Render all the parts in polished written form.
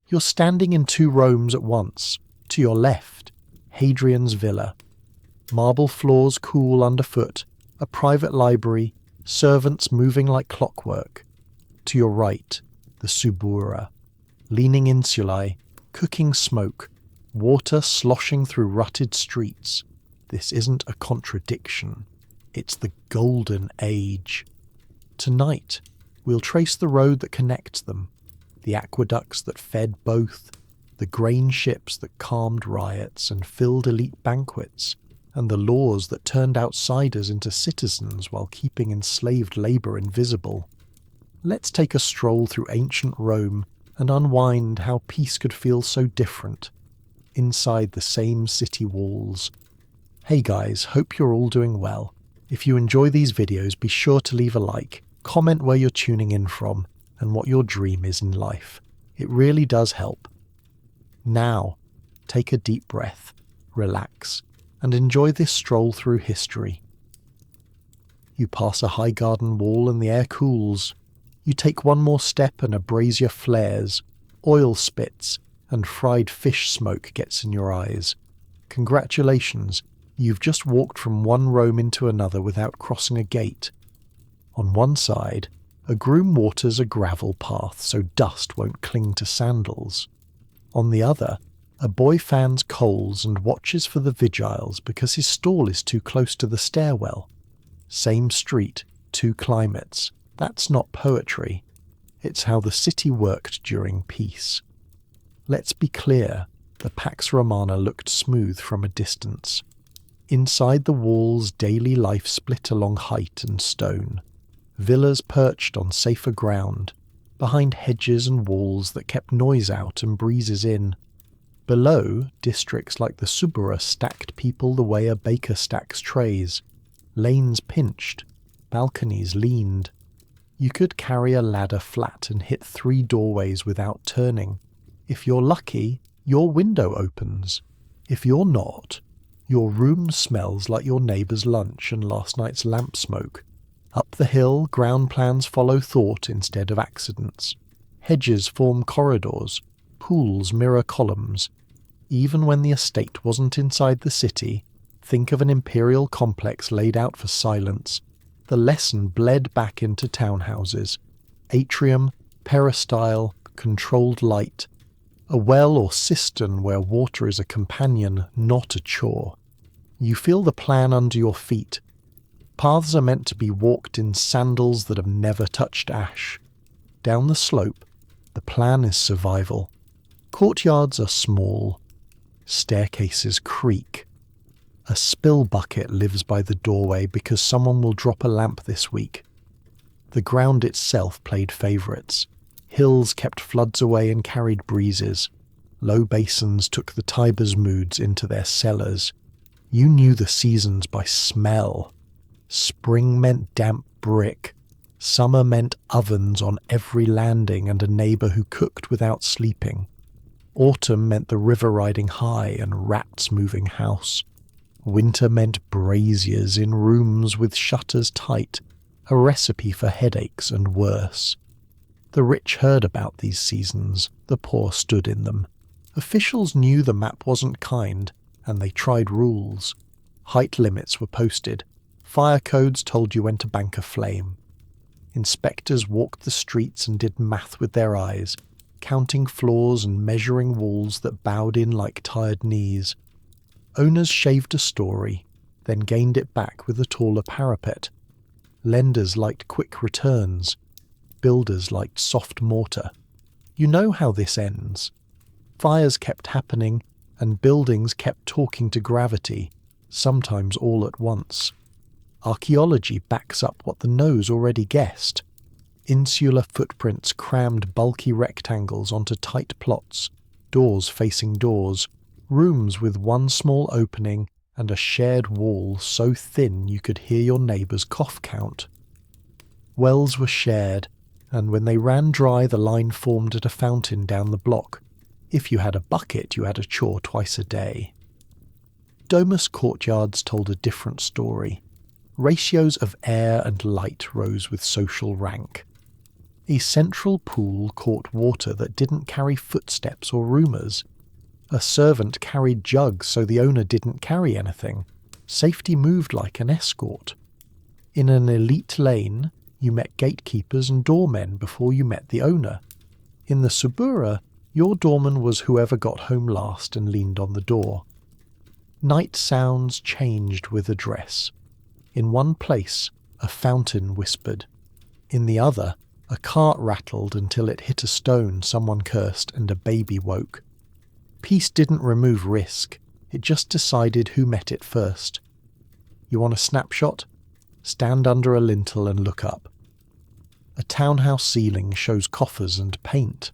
You're standing in two Romes at once. To your left, Hadrian's villa. Marble floors cool underfoot, a private library, servants moving like clockwork. To your right, the Subura. Leaning insulae, cooking smoke, water sloshing through rutted streets. This isn't a contradiction. It's the golden age. Tonight, we'll trace the road that connects them, the aqueducts that fed both, the grain ships that calmed riots and filled elite banquets, and the laws that turned outsiders into citizens while keeping enslaved labour invisible. Let's take a stroll through ancient Rome and unwind how peace could feel so different, inside the same city walls. Hey guys, hope you're all doing well. If you enjoy these videos, be sure to leave a like, comment where you're tuning in from, and what your dream is in life. It really does help. Now, take a deep breath, relax, and enjoy this stroll through history. You pass a high garden wall and the air cools. You take one more step and a brazier flares, oil spits, and fried fish smoke gets in your eyes. Congratulations, you've just walked from one Rome into another without crossing a gate. On one side, a groom waters a gravel path so dust won't cling to sandals. On the other, a boy fans coals and watches for the vigiles because his stall is too close to the stairwell. Same street, two climates. That's not poetry. It's how the city worked during peace. Let's be clear, the Pax Romana looked smooth from a distance. Inside the walls, daily life split along height and stone. Villas perched on safer ground, behind hedges and walls that kept noise out and breezes in. Below, districts like the Subura stacked people the way a baker stacks trays. Lanes pinched, balconies leaned. You could carry a ladder flat and hit 3 doorways without turning. If you're lucky, your window opens. If you're not, your room smells like your neighbour's lunch and last night's lamp smoke. Up the hill, ground plans follow thought instead of accidents. Hedges form corridors, pools mirror columns. Even when the estate wasn't inside the city, think of an imperial complex laid out for silence. The lesson bled back into townhouses. Atrium, peristyle, controlled light. A well or cistern where water is a companion, not a chore. You feel the plan under your feet. Paths are meant to be walked in sandals that have never touched ash. Down the slope, the plan is survival. Courtyards are small. Staircases creak. A spill bucket lives by the doorway because someone will drop a lamp this week. The ground itself played favourites. Hills kept floods away and carried breezes. Low basins took the Tiber's moods into their cellars. You knew the seasons by smell. Spring meant damp brick. Summer meant ovens on every landing and a neighbour who cooked without sleeping. Autumn meant the river riding high and rats moving house. Winter meant braziers in rooms with shutters tight, a recipe for headaches and worse. The rich heard about these seasons, the poor stood in them. Officials knew the map wasn't kind, and they tried rules. Height limits were posted. Fire codes told you when to bank a flame. Inspectors walked the streets and did math with their eyes, counting floors and measuring walls that bowed in like tired knees. Owners shaved a story, then gained it back with a taller parapet. Lenders liked quick returns. Builders liked soft mortar. You know how this ends. Fires kept happening, and buildings kept talking to gravity, sometimes all at once. Archaeology backs up what the nose already guessed. Insular footprints crammed bulky rectangles onto tight plots, doors facing doors, rooms with one small opening and a shared wall so thin you could hear your neighbour's cough count. Wells were shared, and when they ran dry the line formed at a fountain down the block. If you had a bucket, you had a chore twice a day. Domus courtyards told a different story. Ratios of air and light rose with social rank. A central pool caught water that didn't carry footsteps or rumours. A servant carried jugs so the owner didn't carry anything. Safety moved like an escort. In an elite lane, you met gatekeepers and doormen before you met the owner. In the Subura, your doorman was whoever got home last and leaned on the door. Night sounds changed with address. In one place, a fountain whispered. In the other, a cart rattled until it hit a stone, someone cursed, and a baby woke. Peace didn't remove risk, it just decided who met it first. You want a snapshot? Stand under a lintel and look up. A townhouse ceiling shows coffers and paint.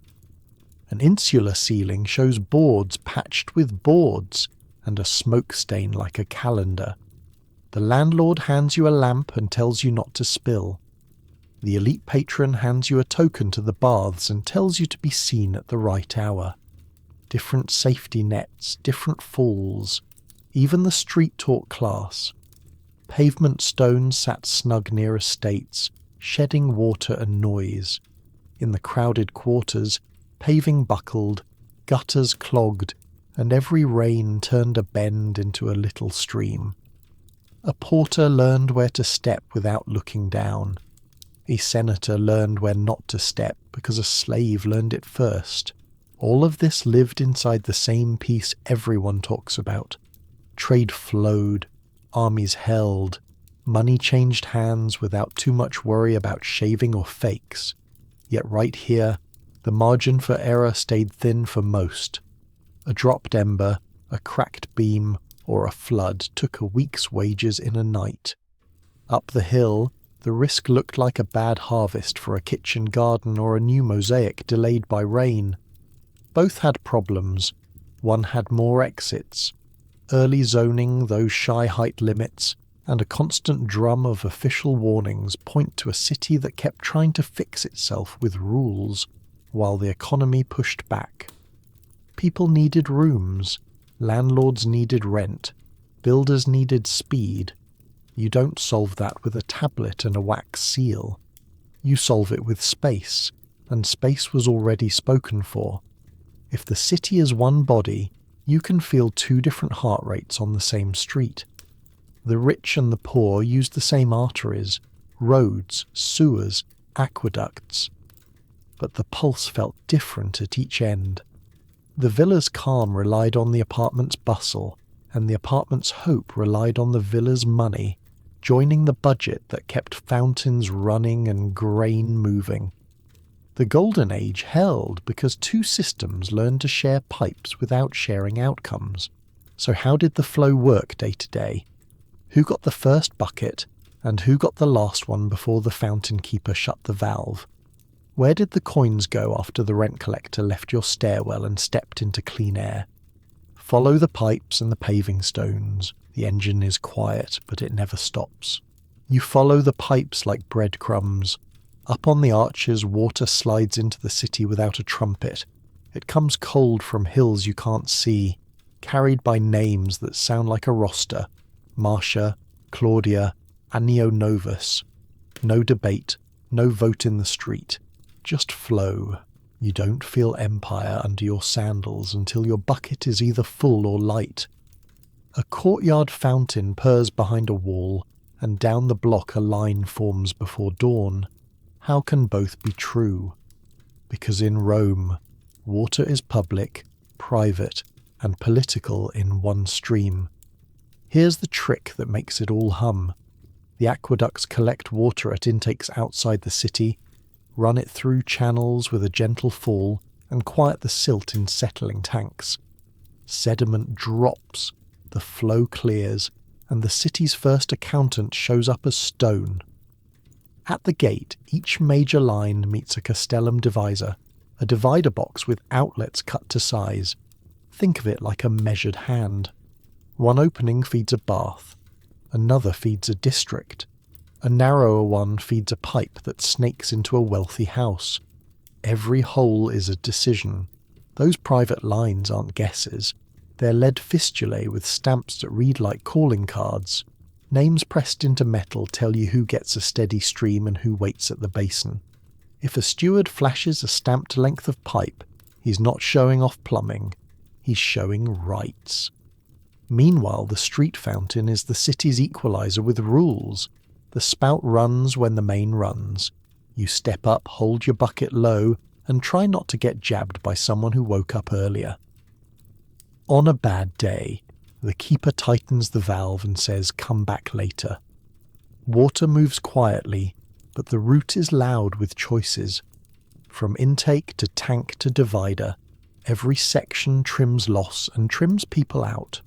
An insular ceiling shows boards patched with boards, and a smoke stain like a calendar. The landlord hands you a lamp and tells you not to spill. The elite patron hands you a token to the baths and tells you to be seen at the right hour. Different safety nets, different falls, even the street taught class. Pavement stones sat snug near estates, shedding water and noise. In the crowded quarters, paving buckled, gutters clogged, and every rain turned a bend into a little stream. A porter learned where to step without looking down. A senator learned where not to step because a slave learned it first. All of this lived inside the same peace everyone talks about. Trade flowed, armies held, money changed hands without too much worry about shaving or fakes. Yet right here, the margin for error stayed thin for most. A dropped ember, a cracked beam, or a flood took a week's wages in a night. Up the hill, the risk looked like a bad harvest for a kitchen garden or a new mosaic delayed by rain. Both had problems. One had more exits. Early zoning, those shy height limits, and a constant drum of official warnings point to a city that kept trying to fix itself with rules, while the economy pushed back. People needed rooms, landlords needed rent, builders needed speed. You don't solve that with a tablet and a wax seal. You solve it with space, and space was already spoken for. If the city is one body, you can feel two different heart rates on the same street. The rich and the poor use the same arteries, roads, sewers, aqueducts. But the pulse felt different at each end. The villa's calm relied on the apartment's bustle, and the apartment's hope relied on the villa's money, joining the budget that kept fountains running and grain moving. The Golden Age held because two systems learned to share pipes without sharing outcomes. So how did the flow work day to day? Who got the first bucket, and who got the last one before the fountain keeper shut the valve? Where did the coins go after the rent collector left your stairwell and stepped into clean air? Follow the pipes and the paving stones. The engine is quiet, but it never stops. You follow the pipes like breadcrumbs. Up on the arches, water slides into the city without a trumpet. It comes cold from hills you can't see, carried by names that sound like a roster. Marcia, Claudia, Annio Novus. No debate, no vote in the street. Just flow. You don't feel empire under your sandals until your bucket is either full or light. A courtyard fountain purrs behind a wall, and down the block a line forms before dawn. How can both be true? Because in Rome, water is public, private, and political in one stream. Here's the trick that makes it all hum. The aqueducts collect water at intakes outside the city, run it through channels with a gentle fall, and quiet the silt in settling tanks. Sediment drops, the flow clears, and the city's first accountant shows up as stone. At the gate, each major line meets a castellum divisor, a divider box with outlets cut to size. Think of it like a measured hand. One opening feeds a bath, another feeds a district. A narrower one feeds a pipe that snakes into a wealthy house. Every hole is a decision. Those private lines aren't guesses. They're lead fistulae with stamps that read like calling cards. Names pressed into metal tell you who gets a steady stream and who waits at the basin. If a steward flashes a stamped length of pipe, he's not showing off plumbing, he's showing rights. Meanwhile, the street fountain is the city's equalizer with rules. The spout runs when the main runs. You step up, hold your bucket low, and try not to get jabbed by someone who woke up earlier. On a bad day, the keeper tightens the valve and says, "Come back later." Water moves quietly, but the route is loud with choices. From intake to tank to divider, every section trims loss and trims people out.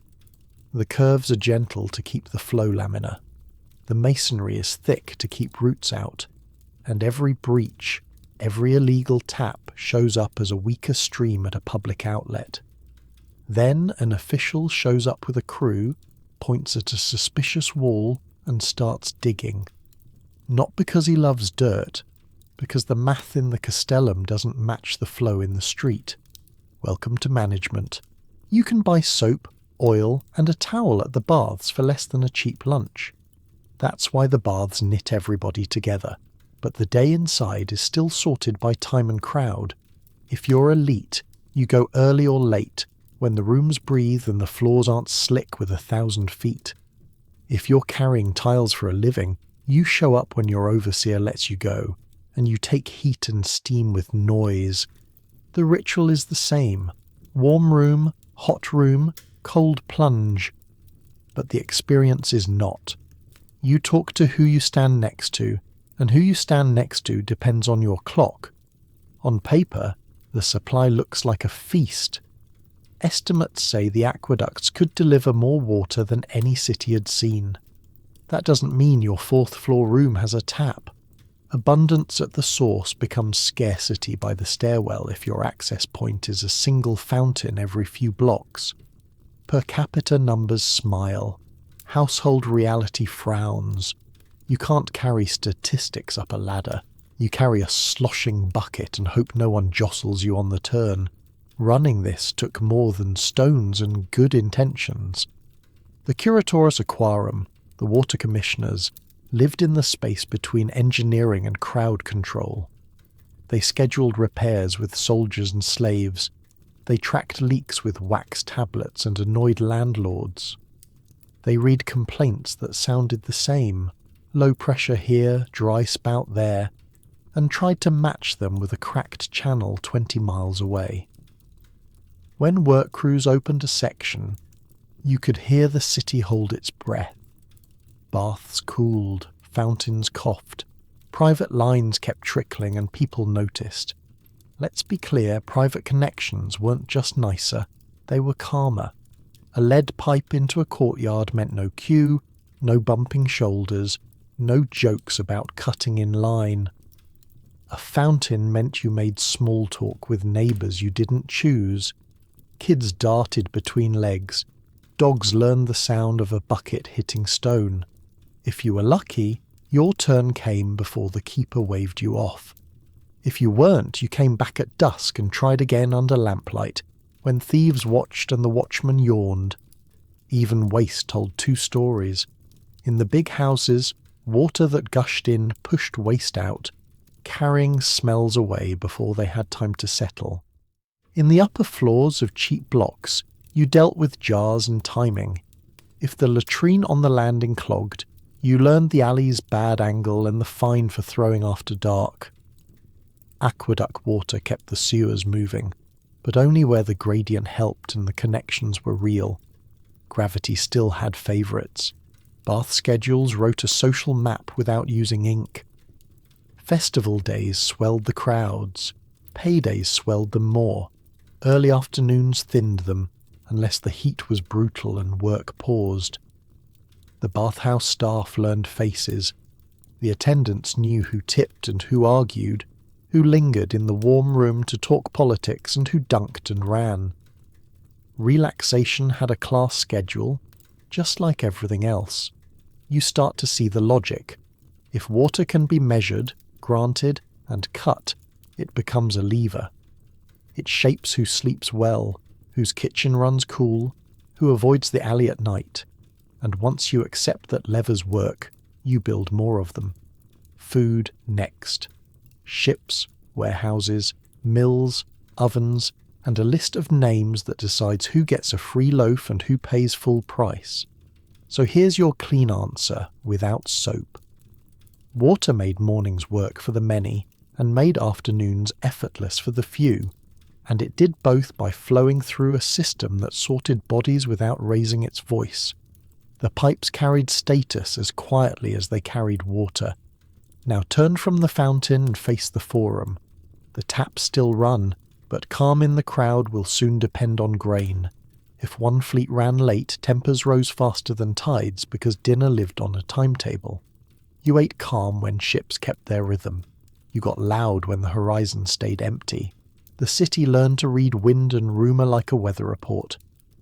The curves are gentle to keep the flow laminar. The masonry is thick to keep roots out. And every breach, every illegal tap shows up as a weaker stream at a public outlet. Then an official shows up with a crew, points at a suspicious wall, and starts digging. Not because he loves dirt, because the math in the castellum doesn't match the flow in the street. Welcome to management. You can buy soap, oil, and a towel at the baths for less than a cheap lunch. That's why the baths knit everybody together. But the day inside is still sorted by time and crowd. If you're elite, you go early or late, when the rooms breathe and the floors aren't slick with 1,000 feet. If you're carrying tiles for a living, you show up when your overseer lets you go, and you take heat and steam with noise. The ritual is the same. Warm room, hot room, cold plunge. But the experience is not. You talk to who you stand next to, and who you stand next to depends on your clock. On paper, the supply looks like a feast. Estimates say the aqueducts could deliver more water than any city had seen. That doesn't mean your fourth-floor room has a tap. Abundance at the source becomes scarcity by the stairwell if your access point is a single fountain every few blocks. Per capita numbers smile. Household reality frowns. You can't carry statistics up a ladder. You carry a sloshing bucket and hope no one jostles you on the turn. Running this took more than stones and good intentions. The curatores aquarum, the water commissioners, lived in the space between engineering and crowd control. They scheduled repairs with soldiers and slaves. They tracked leaks with wax tablets and annoyed landlords. They read complaints that sounded the same. Low pressure here, dry spout there, and tried to match them with a cracked channel 20 miles away. When work crews opened a section, you could hear the city hold its breath. Baths cooled, fountains coughed, private lines kept trickling and people noticed. Let's be clear, private connections weren't just nicer, they were calmer. A lead pipe into a courtyard meant no queue, no bumping shoulders, no jokes about cutting in line. A fountain meant you made small talk with neighbours you didn't choose. Kids darted between legs. Dogs learned the sound of a bucket hitting stone. If you were lucky, your turn came before the keeper waved you off. If you weren't, you came back at dusk and tried again under lamplight, when thieves watched and the watchman yawned. Even waste told 2 stories. In the big houses, water that gushed in pushed waste out, carrying smells away before they had time to settle. In the upper floors of cheap blocks, you dealt with jars and timing. If the latrine on the landing clogged, you learned the alley's bad angle and the fine for throwing after dark. Aqueduct water kept the sewers moving, but only where the gradient helped and the connections were real. Gravity still had favourites. Bath schedules wrote a social map without using ink. Festival days swelled the crowds. Paydays swelled them more. Early afternoons thinned them, unless the heat was brutal and work paused. The bathhouse staff learned faces. The attendants knew who tipped and who argued, who lingered in the warm room to talk politics and who dunked and ran. Relaxation had a class schedule, just like everything else. You start to see the logic. If water can be measured, granted, and cut, it becomes a lever. It shapes who sleeps well, whose kitchen runs cool, who avoids the alley at night. And once you accept that levers work, you build more of them. Food next. ships, warehouses, mills, ovens, and a list of names that decides who gets a free loaf and who pays full price. So here's your clean answer without soap. Water made mornings work for the many and made afternoons effortless for the few, and it did both by flowing through a system that sorted bodies without raising its voice. The pipes carried status as quietly as they carried water. Now turn from the fountain and face the forum. The taps still run, but calm in the crowd will soon depend on grain. If one fleet ran late, tempers rose faster than tides because dinner lived on a timetable. You ate calm when ships kept their rhythm. You got loud when the horizon stayed empty. The city learned to read wind and rumour like a weather report.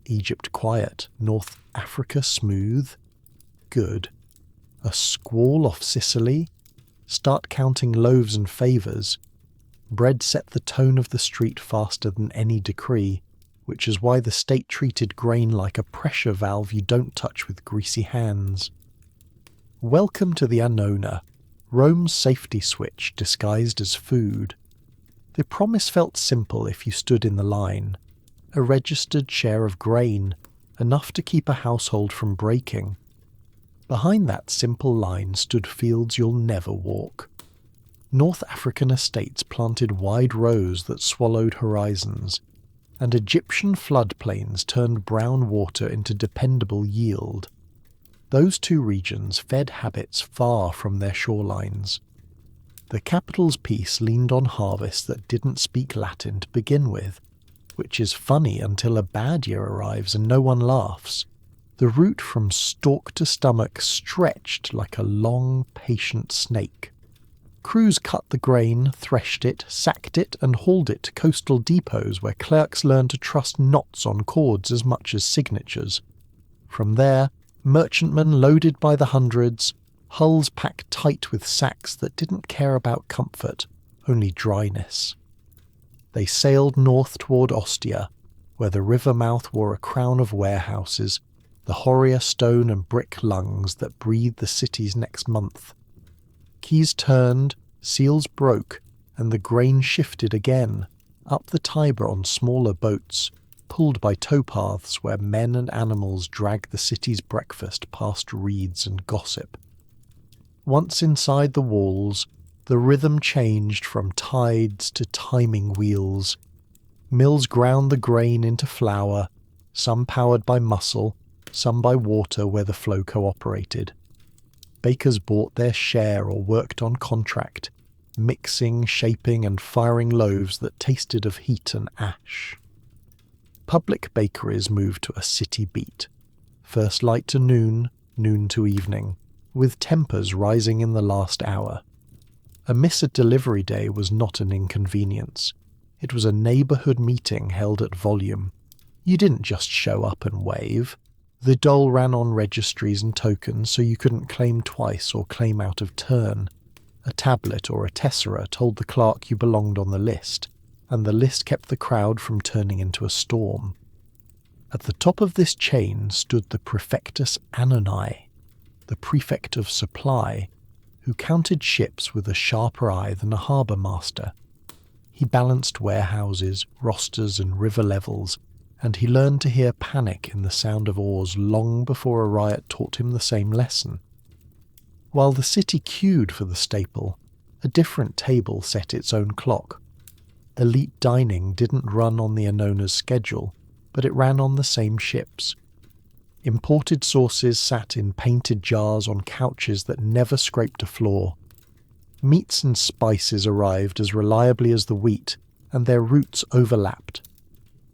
Egypt quiet, North Africa smooth. Good. A squall off Sicily? Start counting loaves and favours. Bread set the tone of the street faster than any decree, which is why the state treated grain like a pressure valve you don't touch with greasy hands. Welcome to the Annona, Rome's safety switch disguised as food. The promise felt simple if you stood in the line. A registered share of grain, enough to keep a household from breaking. Behind that simple line stood fields you'll never walk. North African estates planted wide rows that swallowed horizons, and Egyptian floodplains turned brown water into dependable yield. Those two regions fed habits far from their shorelines. The capital's peace leaned on harvests that didn't speak Latin to begin with, which is funny until a bad year arrives and no one laughs. The route from stalk to stomach stretched like a long, patient snake. Crews cut the grain, threshed it, sacked it, and hauled it to coastal depots where clerks learned to trust knots on cords as much as signatures. From there, merchantmen loaded by the hundreds, hulls packed tight with sacks that didn't care about comfort, only dryness. They sailed north toward Ostia, where the river mouth wore a crown of warehouses, the Horia stone and brick lungs that breathed the city's next month. Keys turned, seals broke, and the grain shifted again, up the Tiber on smaller boats, pulled by towpaths where men and animals dragged the city's breakfast past reeds and gossip. Once inside the walls, the rhythm changed from tides to timing wheels. Mills ground the grain into flour, some powered by muscle, some by water where the flow cooperated. Bakers bought their share or worked on contract, mixing, shaping and firing loaves that tasted of heat and ash. Public bakeries moved to a city beat. First light to noon, noon to evening, with tempers rising in the last hour. A miss at delivery day was not an inconvenience. It was a neighbourhood meeting held at volume. You didn't just show up and wave. The dole ran on registries and tokens so you couldn't claim twice or claim out of turn. A tablet or a tessera told the clerk you belonged on the list, and the list kept the crowd from turning into a storm. At the top of this chain stood the Praefectus Annoni, the prefect of supply, who counted ships with a sharper eye than a harbour master. He balanced warehouses, rosters and river levels, and he learned to hear panic in the sound of oars long before a riot taught him the same lesson. While the city queued for the staple, a different table set its own clock. Elite dining didn't run on the Annona's schedule, but it ran on the same ships. Imported sauces sat in painted jars on couches that never scraped a floor. Meats and spices arrived as reliably as the wheat, and their routes overlapped.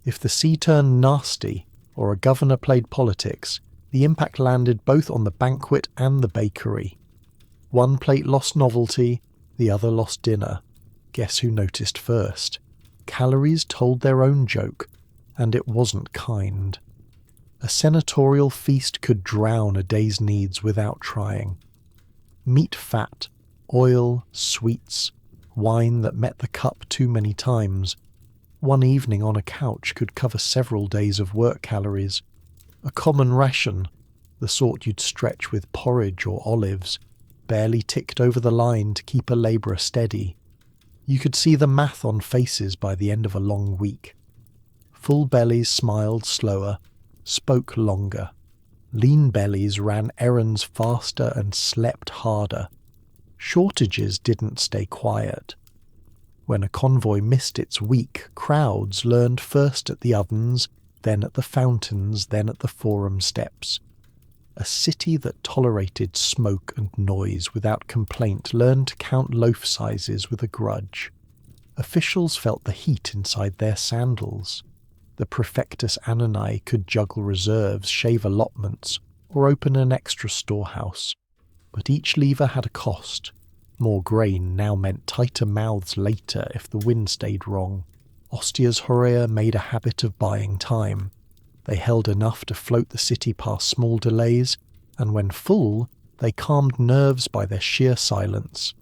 If the sea turned nasty, or a governor played politics, the impact landed both on the banquet and the bakery. One plate lost novelty, the other lost dinner. Guess who noticed first? Calories told their own joke, and it wasn't kind. A senatorial feast could drown a day's needs without trying. Meat fat, oil, sweets, wine that met the cup too many times. One evening on a couch could cover several days of work calories. A common ration, the sort you'd stretch with porridge or olives, barely ticked over the line to keep a labourer steady. You could see the math on faces by the end of a long week. Full bellies smiled slower, spoke longer. Lean bellies ran errands faster and slept harder. Shortages didn't stay quiet. When a convoy missed its week, crowds learned first at the ovens, then at the fountains, then at the forum steps. A city that tolerated smoke and noise without complaint learned to count loaf sizes with a grudge. Officials felt the heat inside their sandals. The Praefectus Annonae could juggle reserves, shave allotments, or open an extra storehouse. But each lever had a cost. More grain now meant tighter mouths later if the wind stayed wrong. Ostia's Horea made a habit of buying time. They held enough to float the city past small delays, and when full, they calmed nerves by their sheer silence.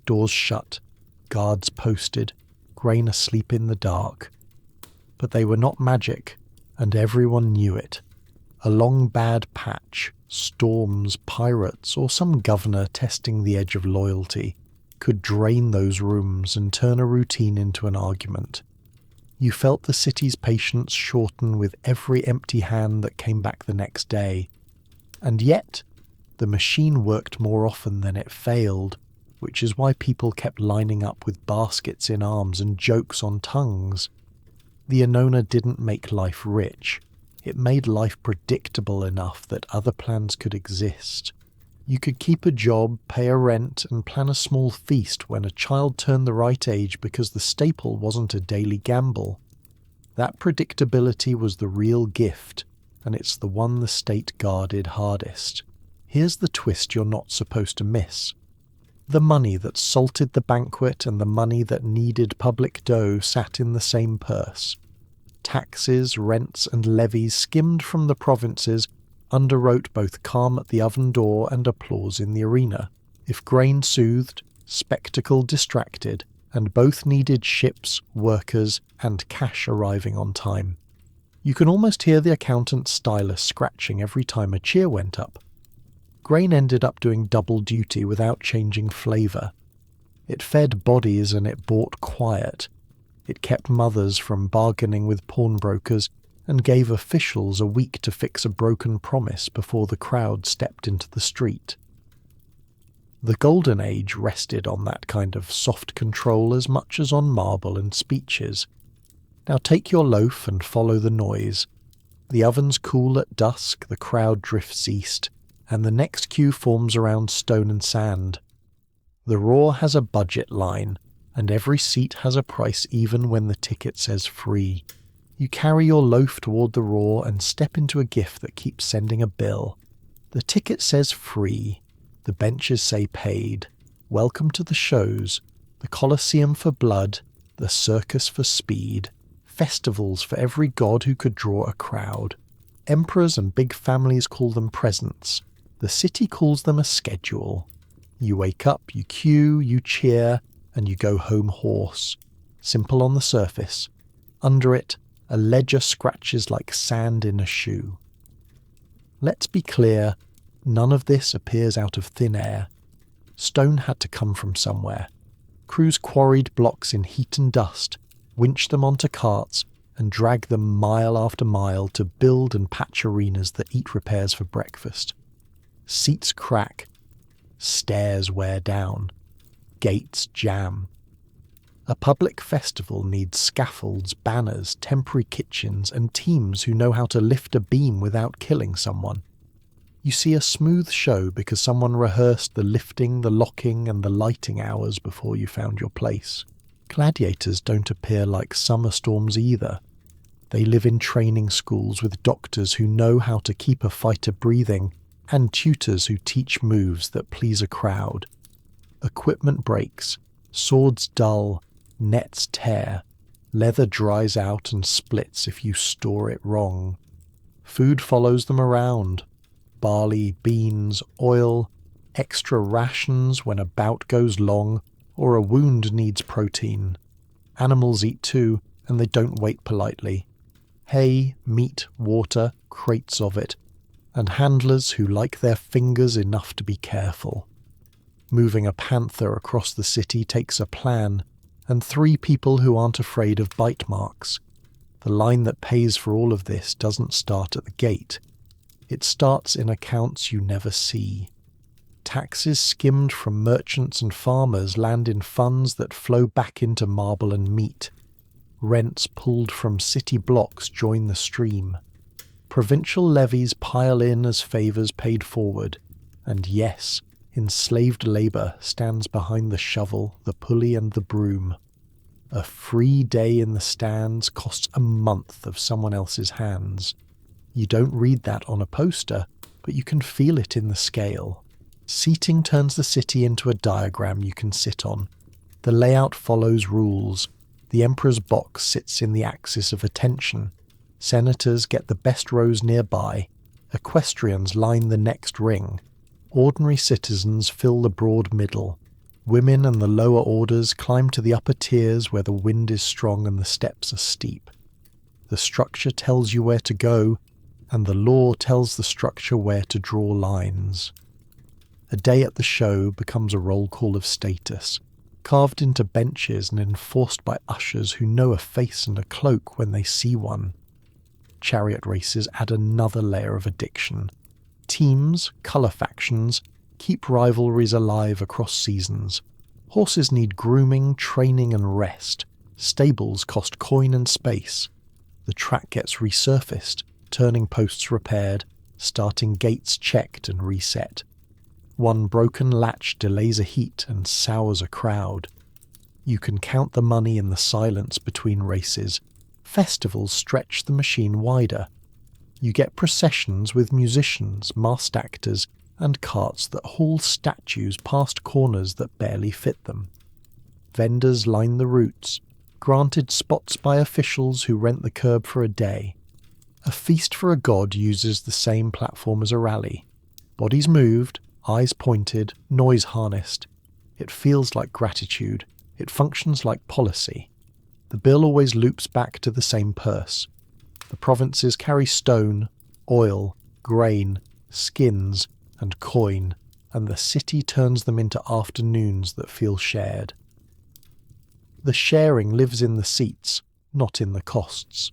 Doors shut, guards posted, grain asleep in the dark. But they were not magic, and everyone knew it. A long bad patch, storms, pirates, or some governor testing the edge of loyalty, could drain those rooms and turn a routine into an argument. You felt the city's patience shorten with every empty hand that came back the next day. And yet, the machine worked more often than it failed, which is why people kept lining up with baskets in arms and jokes on tongues. The Annona didn't make life rich. It made life predictable enough that other plans could exist. You could keep a job, pay a rent, and plan a small feast when a child turned the right age because the staple wasn't a daily gamble. That predictability was the real gift, and it's the one the state guarded hardest. Here's the twist you're not supposed to miss. The money that salted the banquet and the money that kneaded public dough sat in the same purse. Taxes, rents, and levies skimmed from the provinces underwrote both calm at the oven door and applause in the arena. If grain soothed, spectacle distracted, and both needed ships, workers, and cash arriving on time. You can almost hear the accountant's stylus scratching every time a cheer went up. Grain ended up doing double duty without changing flavour. It fed bodies and it bought quiet. It kept mothers from bargaining with pawnbrokers and gave officials a week to fix a broken promise before the crowd stepped into the street. The Golden Age rested on that kind of soft control as much as on marble and speeches. Now take your loaf and follow the noise. The ovens cool at dusk, the crowd drifts east, and the next queue forms around stone and sand. The roar has a budget line, and every seat has a price even when the ticket says free. You carry your loaf toward the roar and step into a gift that keeps sending a bill. The ticket says free. The benches say paid. Welcome to the shows. The Colosseum for blood. The circus for speed. Festivals for every god who could draw a crowd. Emperors and big families call them presents. The city calls them a schedule. You wake up, you queue, you cheer, and you go home hoarse. Simple on the surface. Under it, a ledger scratches like sand in a shoe. Let's be clear, none of this appears out of thin air. Stone had to come from somewhere. Crews quarried blocks in heat and dust, winched them onto carts, and dragged them mile after mile to build and patch arenas that eat repairs for breakfast. Seats crack. Stairs wear down. Gates jam. A public festival needs scaffolds, banners, temporary kitchens, and teams who know how to lift a beam without killing someone. You see a smooth show because someone rehearsed the lifting, the locking, and the lighting hours before you found your place. Gladiators don't appear like summer storms either. They live in training schools with doctors who know how to keep a fighter breathing, and tutors who teach moves that please a crowd. Equipment breaks, swords dull, nets tear, leather dries out and splits if you store it wrong. Food follows them around. Barley, beans, oil, extra rations when a bout goes long or a wound needs protein. Animals eat too, and they don't wait politely. Hay, meat, water, crates of it, and handlers who like their fingers enough to be careful. Moving a panther across the city takes a plan, and 3 people who aren't afraid of bite marks. The line that pays for all of this doesn't start at the gate. It starts in accounts you never see. Taxes skimmed from merchants and farmers land in funds that flow back into marble and meat. Rents pulled from city blocks join the stream. Provincial levies pile in as favours paid forward. And yes, enslaved labour stands behind the shovel, the pulley and the broom. A free day in the stands costs a month of someone else's hands. You don't read that on a poster, but you can feel it in the scale. Seating turns the city into a diagram you can sit on. The layout follows rules. The emperor's box sits in the axis of attention. Senators get the best rows nearby. Equestrians line the next ring. Ordinary citizens fill the broad middle. Women and the lower orders climb to the upper tiers where the wind is strong and the steps are steep. The structure tells you where to go, and the law tells the structure where to draw lines. A day at the show becomes a roll call of status, carved into benches and enforced by ushers who know a face and a cloak when they see one. Chariot races add another layer of addiction. Teams, colour factions, keep rivalries alive across seasons. Horses need grooming, training and rest. Stables cost coin and space. The track gets resurfaced, turning posts repaired, starting gates checked and reset. One broken latch delays a heat and sours a crowd. You can count the money in the silence between races. Festivals stretch the machine wider. You get processions with musicians, masked actors, and carts that haul statues past corners that barely fit them. Vendors line the routes, granted spots by officials who rent the curb for a day. A feast for a god uses the same platform as a rally. Bodies moved, eyes pointed, noise harnessed. It feels like gratitude. It functions like policy. The bill always loops back to the same purse. The provinces carry stone, oil, grain, skins, and coin, and the city turns them into afternoons that feel shared. The sharing lives in the seats, not in the costs.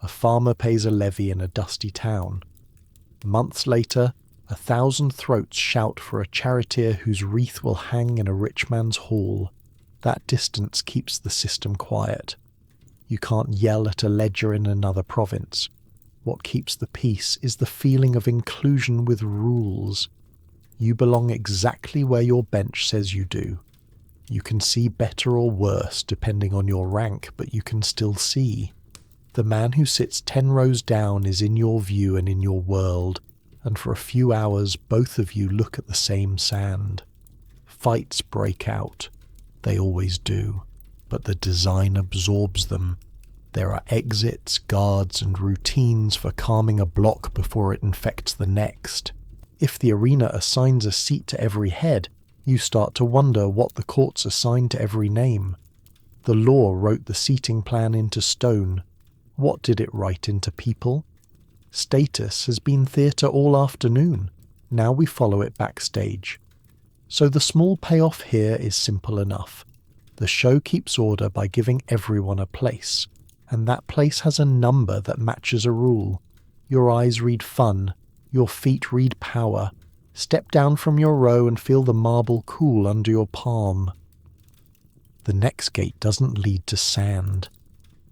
A farmer pays a levy in a dusty town. Months later, 1,000 throats shout for a charioteer whose wreath will hang in a rich man's hall. That distance keeps the system quiet. You can't yell at a ledger in another province. What keeps the peace is the feeling of inclusion with rules. You belong exactly where your bench says you do. You can see better or worse depending on your rank, but you can still see. The man who sits 10 rows down is in your view and in your world, and for a few hours both of you look at the same sand. Fights break out. They always do, but the design absorbs them. There are exits, guards, and routines for calming a block before it infects the next. If the arena assigns a seat to every head, you start to wonder what the courts assign to every name. The law wrote the seating plan into stone. What did it write into people? Status has been theatre all afternoon. Now we follow it backstage. So the small payoff here is simple enough. The show keeps order by giving everyone a place, and that place has a number that matches a rule. Your eyes read fun, your feet read power. Step down from your row and feel the marble cool under your palm. The next gate doesn't lead to sand.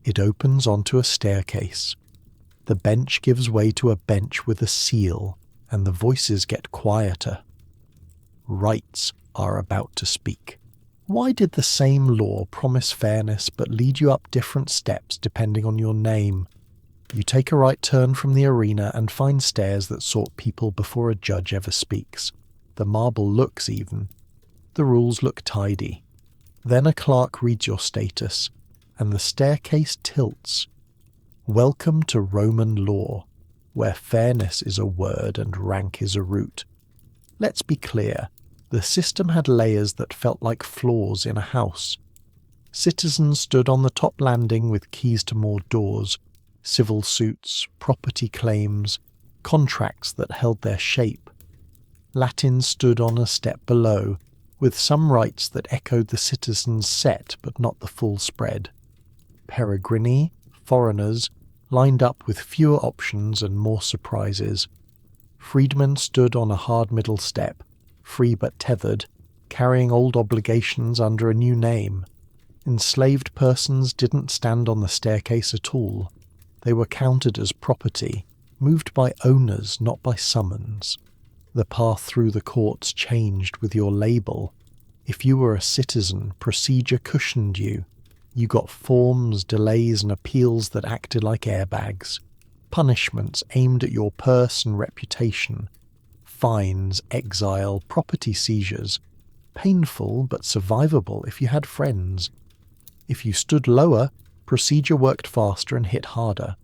It opens onto a staircase. The bench gives way to a bench with a seal, and the voices get quieter. Rights are about to speak. Why did the same law promise fairness but lead you up different steps depending on your name? You take a right turn from the arena and find stairs that sort people before a judge ever speaks. The marble looks even. The rules look tidy. Then a clerk reads your status, and the staircase tilts. Welcome to Roman law, where fairness is a word and rank is a root. Let's be clear, the system had layers that felt like floors in a house. Citizens stood on the top landing with keys to more doors, civil suits, property claims, contracts that held their shape. Latins stood on a step below, with some rights that echoed the citizen's set but not the full spread. Peregrini, foreigners, lined up with fewer options and more surprises. Freedmen stood on a hard middle step, free but tethered, carrying old obligations under a new name. Enslaved persons didn't stand on the staircase at all. They were counted as property, moved by owners, not by summons. The path through the courts changed with your label. If you were a citizen, procedure cushioned you. You got forms, delays, and appeals that acted like airbags. Punishments aimed at your purse and reputation. Fines, exile, property seizures. Painful but survivable if you had friends. If you stood lower, procedure worked faster and hit harder.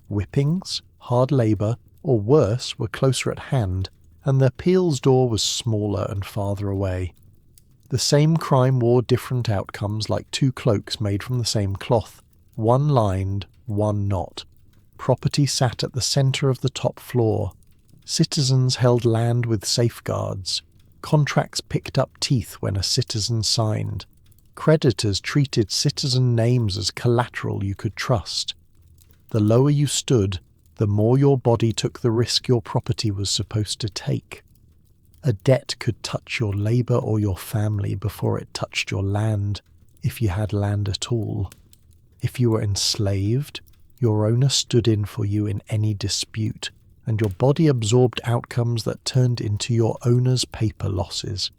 Whippings, hard labour, or worse, were closer at hand, and the appeals door was smaller and farther away. The same crime wore different outcomes like two cloaks made from the same cloth, one lined, one not. Property sat at the centre of the top floor. Citizens held land with safeguards. Contracts picked up teeth when a citizen signed. Creditors treated citizen names as collateral you could trust. The lower you stood, the more your body took the risk your property was supposed to take. A debt could touch your labour or your family before it touched your land, if you had land at all. If you were enslaved, your owner stood in for you in any dispute, and your body absorbed outcomes that turned into your owner's paper losses.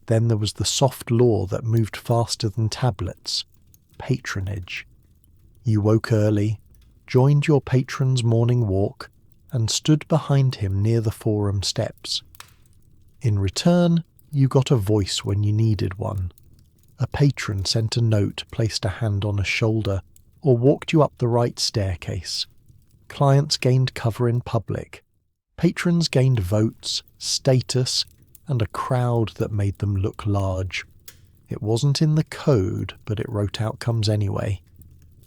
Then there was the soft law that moved faster than tablets, patronage. You woke early, joined your patron's morning walk, and stood behind him near the forum steps. In return, you got a voice when you needed one. A patron sent a note, placed a hand on a shoulder, or walked you up the right staircase. Clients gained cover in public. Patrons gained votes, status, and a crowd that made them look large. It wasn't in the code, but it wrote outcomes anyway.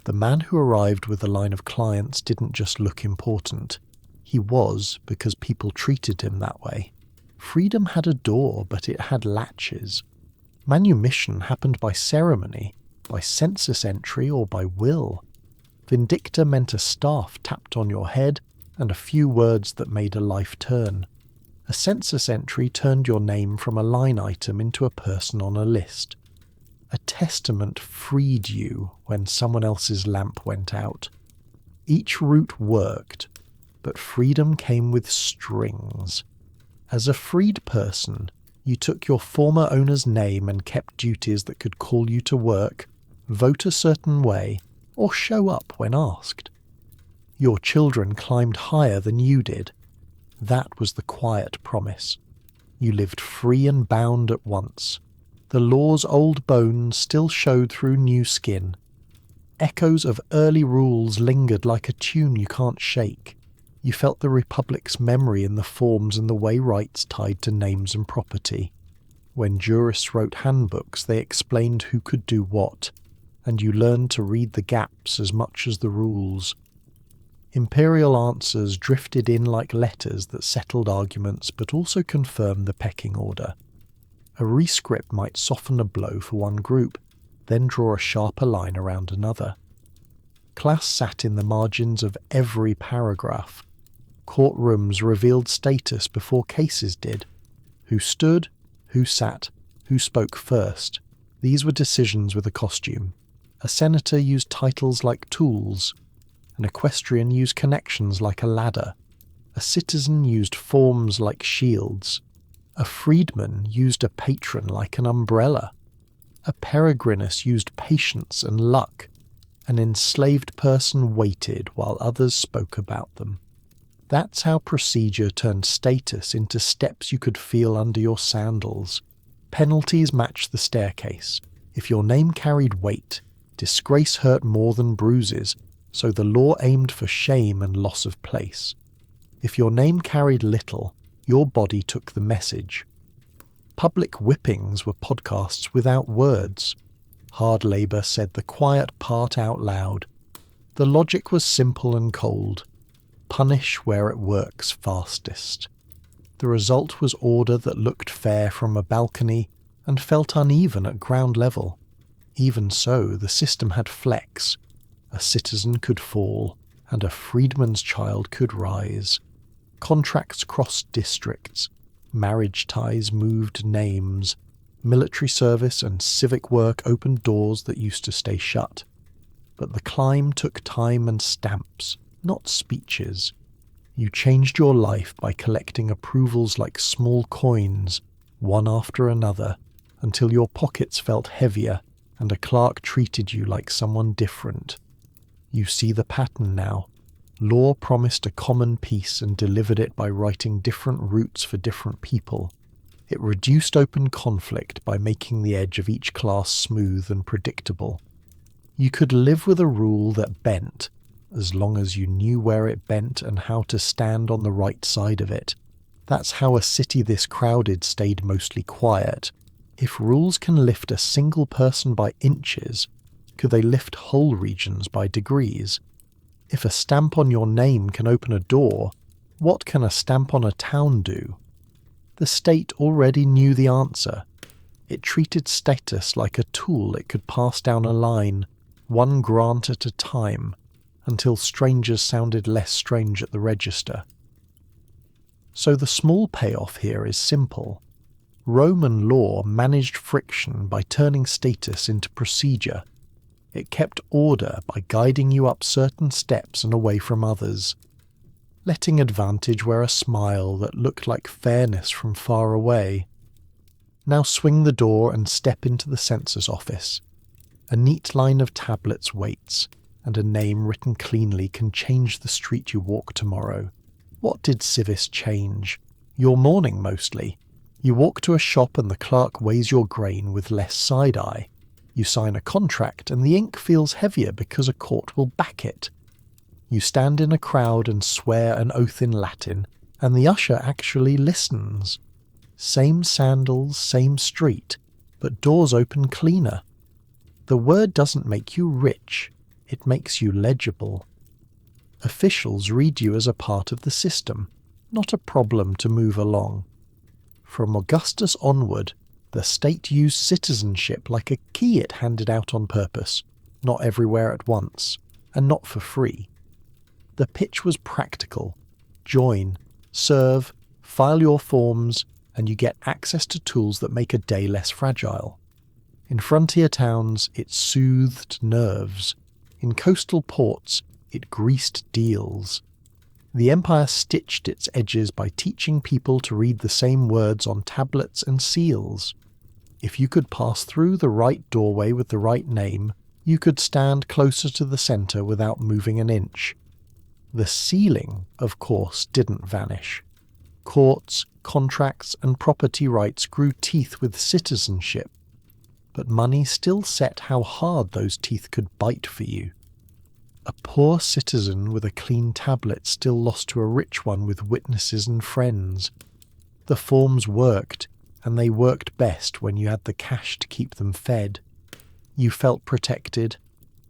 The man who arrived with a line of clients didn't just look important. He was because people treated him that way. Freedom had a door, but it had latches. Manumission happened by ceremony, by census entry, or by will. Vindicta meant a staff tapped on your head and a few words that made a life turn. A census entry turned your name from a line item into a person on a list. A testament freed you when someone else's lamp went out. Each route worked, but freedom came with strings. As a freed person, you took your former owner's name and kept duties that could call you to work, vote a certain way, or show up when asked. Your children climbed higher than you did. That was the quiet promise. You lived free and bound at once. The law's old bones still showed through new skin. Echoes of early rules lingered like a tune you can't shake. You felt the Republic's memory in the forms and the way rights tied to names and property. When jurists wrote handbooks, they explained who could do what, and you learned to read the gaps as much as the rules. Imperial answers drifted in like letters that settled arguments but also confirmed the pecking order. A rescript might soften a blow for one group, then draw a sharper line around another. Class sat in the margins of every paragraph. Courtrooms revealed status before cases did. Who stood, who sat, who spoke first. These were decisions with a costume. A senator used titles like tools. An equestrian used connections like a ladder. A citizen used forms like shields. A freedman used a patron like an umbrella. A peregrinus used patience and luck. An enslaved person waited while others spoke about them. That's how procedure turned status into steps you could feel under your sandals. Penalties matched the staircase. If your name carried weight, disgrace hurt more than bruises, so the law aimed for shame and loss of place. If your name carried little, your body took the message. Public whippings were podcasts without words. Hard labour said the quiet part out loud. The logic was simple and cold. Punish where it works fastest. The result was order that looked fair from a balcony, and felt uneven at ground level. Even so, the system had flex. A citizen could fall, and a freedman's child could rise. Contracts crossed districts. Marriage ties moved names. Military service and civic work opened doors that used to stay shut. But the climb took time and stamps, not speeches. You changed your life by collecting approvals like small coins, one after another, until your pockets felt heavier and a clerk treated you like someone different. You see the pattern now. Law promised a common peace and delivered it by writing different routes for different people. It reduced open conflict by making the edge of each class smooth and predictable. You could live with a rule that bent, as long as you knew where it bent and how to stand on the right side of it. That's how a city this crowded stayed mostly quiet. If rules can lift a single person by inches, could they lift whole regions by degrees? If a stamp on your name can open a door, what can a stamp on a town do? The state already knew the answer. It treated status like a tool it could pass down a line, one grant at a time, until strangers sounded less strange at the register. So the small payoff here is simple. Roman law managed friction by turning status into procedure. It kept order by guiding you up certain steps and away from others, letting advantage wear a smile that looked like fairness from far away. Now swing the door and step into the census office. A neat line of tablets waits, and a name written cleanly can change the street you walk tomorrow. What did Civis change? Your morning, mostly. You walk to a shop and the clerk weighs your grain with less side-eye. You sign a contract and the ink feels heavier because a court will back it. You stand in a crowd and swear an oath in Latin, and the usher actually listens. Same sandals, same street, but doors open cleaner. The word doesn't make you rich, it makes you legible. Officials read you as a part of the system, not a problem to move along. From Augustus onward, the state used citizenship like a key it handed out on purpose, not everywhere at once, and not for free. The pitch was practical. Join, serve, file your forms, and you get access to tools that make a day less fragile. In frontier towns, it soothed nerves. In coastal ports, it greased deals. The empire stitched its edges by teaching people to read the same words on tablets and seals. If you could pass through the right doorway with the right name, you could stand closer to the centre without moving an inch. The ceiling, of course, didn't vanish. Courts, contracts, and property rights grew teeth with citizenship, but money still set how hard those teeth could bite for you. A poor citizen with a clean tablet still lost to a rich one with witnesses and friends. The forms worked, and they worked best when you had the cash to keep them fed. You felt protected,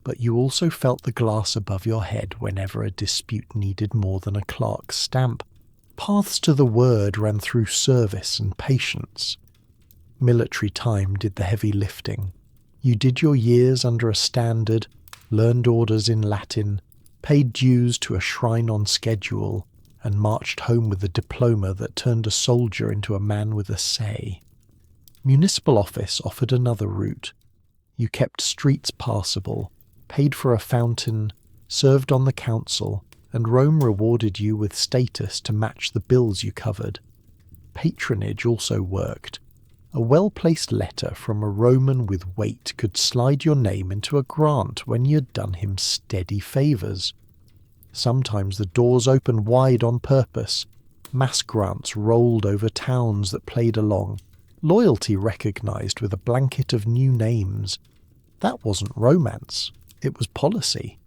but you also felt the glass above your head whenever a dispute needed more than a clerk's stamp. Paths to the word ran through service and patience. Military time did the heavy lifting. You did your years under a standard, learned orders in Latin, paid dues to a shrine on schedule, and marched home with a diploma that turned a soldier into a man with a say. Municipal office offered another route. You kept streets passable, paid for a fountain, served on the council, and Rome rewarded you with status to match the bills you covered. Patronage also worked. A well-placed letter from a Roman with weight could slide your name into a grant when you'd done him steady favours. Sometimes the doors opened wide on purpose. Mass grants rolled over towns that played along. Loyalty recognised with a blanket of new names. That wasn't romance. It was policy.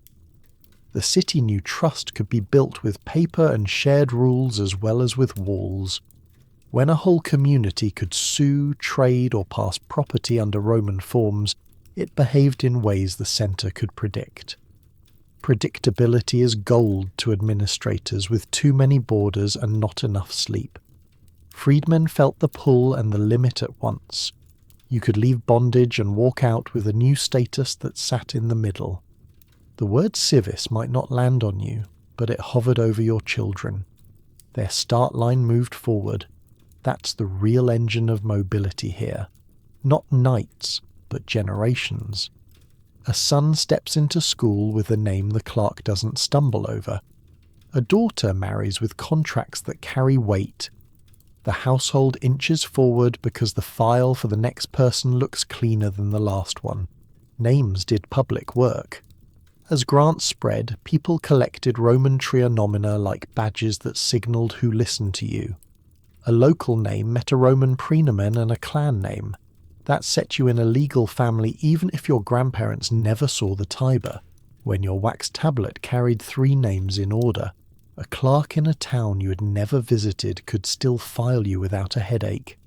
The city knew trust could be built with paper and shared rules as well as with walls. When a whole community could sue, trade, or pass property under Roman forms, it behaved in ways the centre could predict. Predictability is gold to administrators with too many borders and not enough sleep. Freedmen felt the pull and the limit at once. You could leave bondage and walk out with a new status that sat in the middle. The word civis might not land on you, but it hovered over your children. Their start line moved forward. That's the real engine of mobility here. Not knights, but generations. A son steps into school with a name the clerk doesn't stumble over. A daughter marries with contracts that carry weight. The household inches forward because the file for the next person looks cleaner than the last one. Names did public work. As grants spread, people collected Roman trianomina like badges that signalled who listened to you. A local name met a Roman praenomen and a clan name. That set you in a legal family even if your grandparents never saw the Tiber. When your wax tablet carried 3 names in order, a clerk in a town you had never visited could still file you without a headache.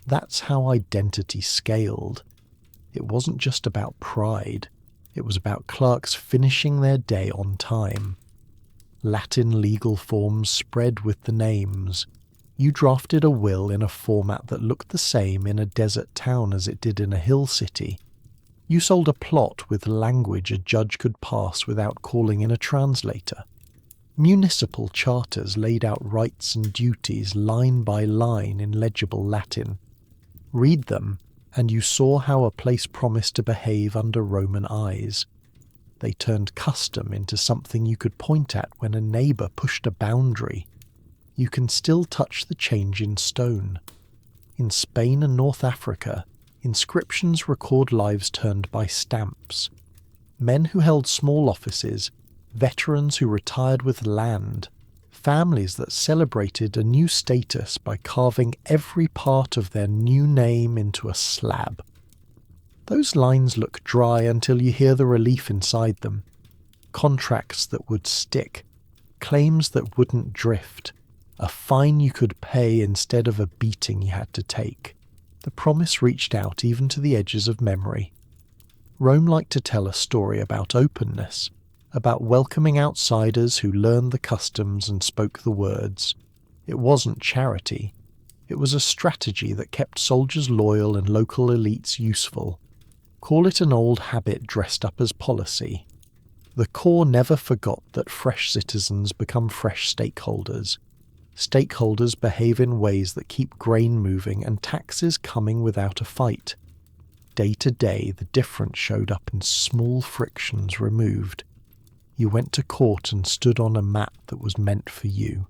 That's how identity scaled. It wasn't just about pride. It was about clerks finishing their day on time. Latin legal forms spread with the names. You drafted a will in a format that looked the same in a desert town as it did in a hill city. You sold a plot with language a judge could pass without calling in a translator. Municipal charters laid out rights and duties line by line in legible Latin. Read them, and you saw how a place promised to behave under Roman eyes. They turned custom into something you could point at when a neighbour pushed a boundary. You can still touch the change in stone. In Spain and North Africa, inscriptions record lives turned by stamps. Men who held small offices, veterans who retired with land, families that celebrated a new status by carving every part of their new name into a slab. Those lines look dry until you hear the relief inside them. Contracts that would stick, claims that wouldn't drift, a fine you could pay instead of a beating you had to take. The promise reached out even to the edges of memory. Rome liked to tell a story about openness, about welcoming outsiders who learned the customs and spoke the words. It wasn't charity. It was a strategy that kept soldiers loyal and local elites useful. Call it an old habit dressed up as policy. The core never forgot that fresh citizens become fresh stakeholders. Stakeholders behave in ways that keep grain moving and taxes coming without a fight. Day to day, the difference showed up in small frictions removed. You went to court and stood on a mat that was meant for you.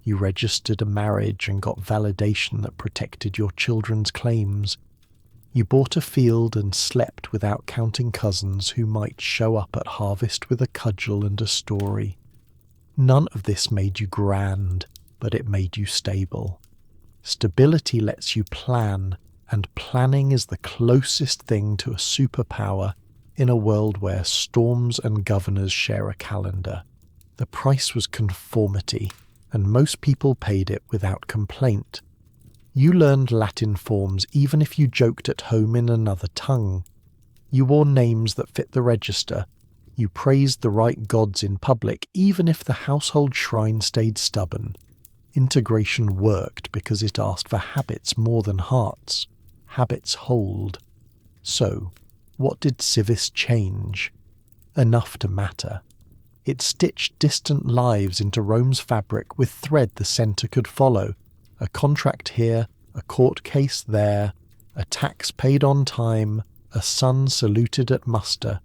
You registered a marriage and got validation that protected your children's claims. You bought a field and slept without counting cousins who might show up at harvest with a cudgel and a story. None of this made you grand, but it made you stable. Stability lets you plan, and planning is the closest thing to a superpower in a world where storms and governors share a calendar. The price was conformity, and most people paid it without complaint. You learned Latin forms even if you joked at home in another tongue. You wore names that fit the register. You praised the right gods in public even if the household shrine stayed stubborn. Integration worked because it asked for habits more than hearts. Habits hold. So, what did civis change? Enough to matter. It stitched distant lives into Rome's fabric with thread the centre could follow. A contract here, a court case there, a tax paid on time, a son saluted at muster,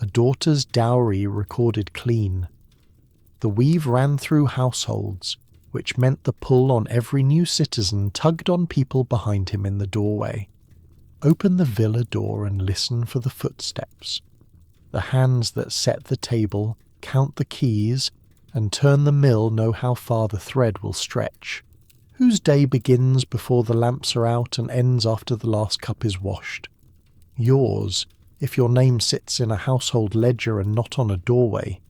a daughter's dowry recorded clean. The weave ran through households, which meant the pull on every new citizen tugged on people behind him in the doorway. Open the villa door and listen for the footsteps. The hands that set the table, count the keys, and turn the mill know how far the thread will stretch. Whose day begins before the lamps are out and ends after the last cup is washed? Yours, if your name sits in a household ledger and not on a doorway.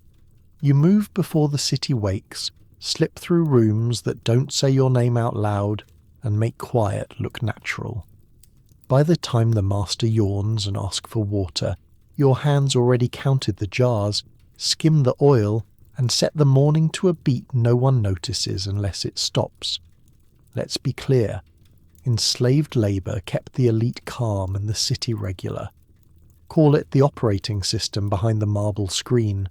You move before the city wakes, slip through rooms that don't say your name out loud, and make quiet look natural. By the time the master yawns and asks for water, your hands already counted the jars, skimmed the oil, and set the morning to a beat no one notices unless it stops. Let's be clear. enslaved labour kept the elite calm and the city regular. Call it the operating system behind the marble screen.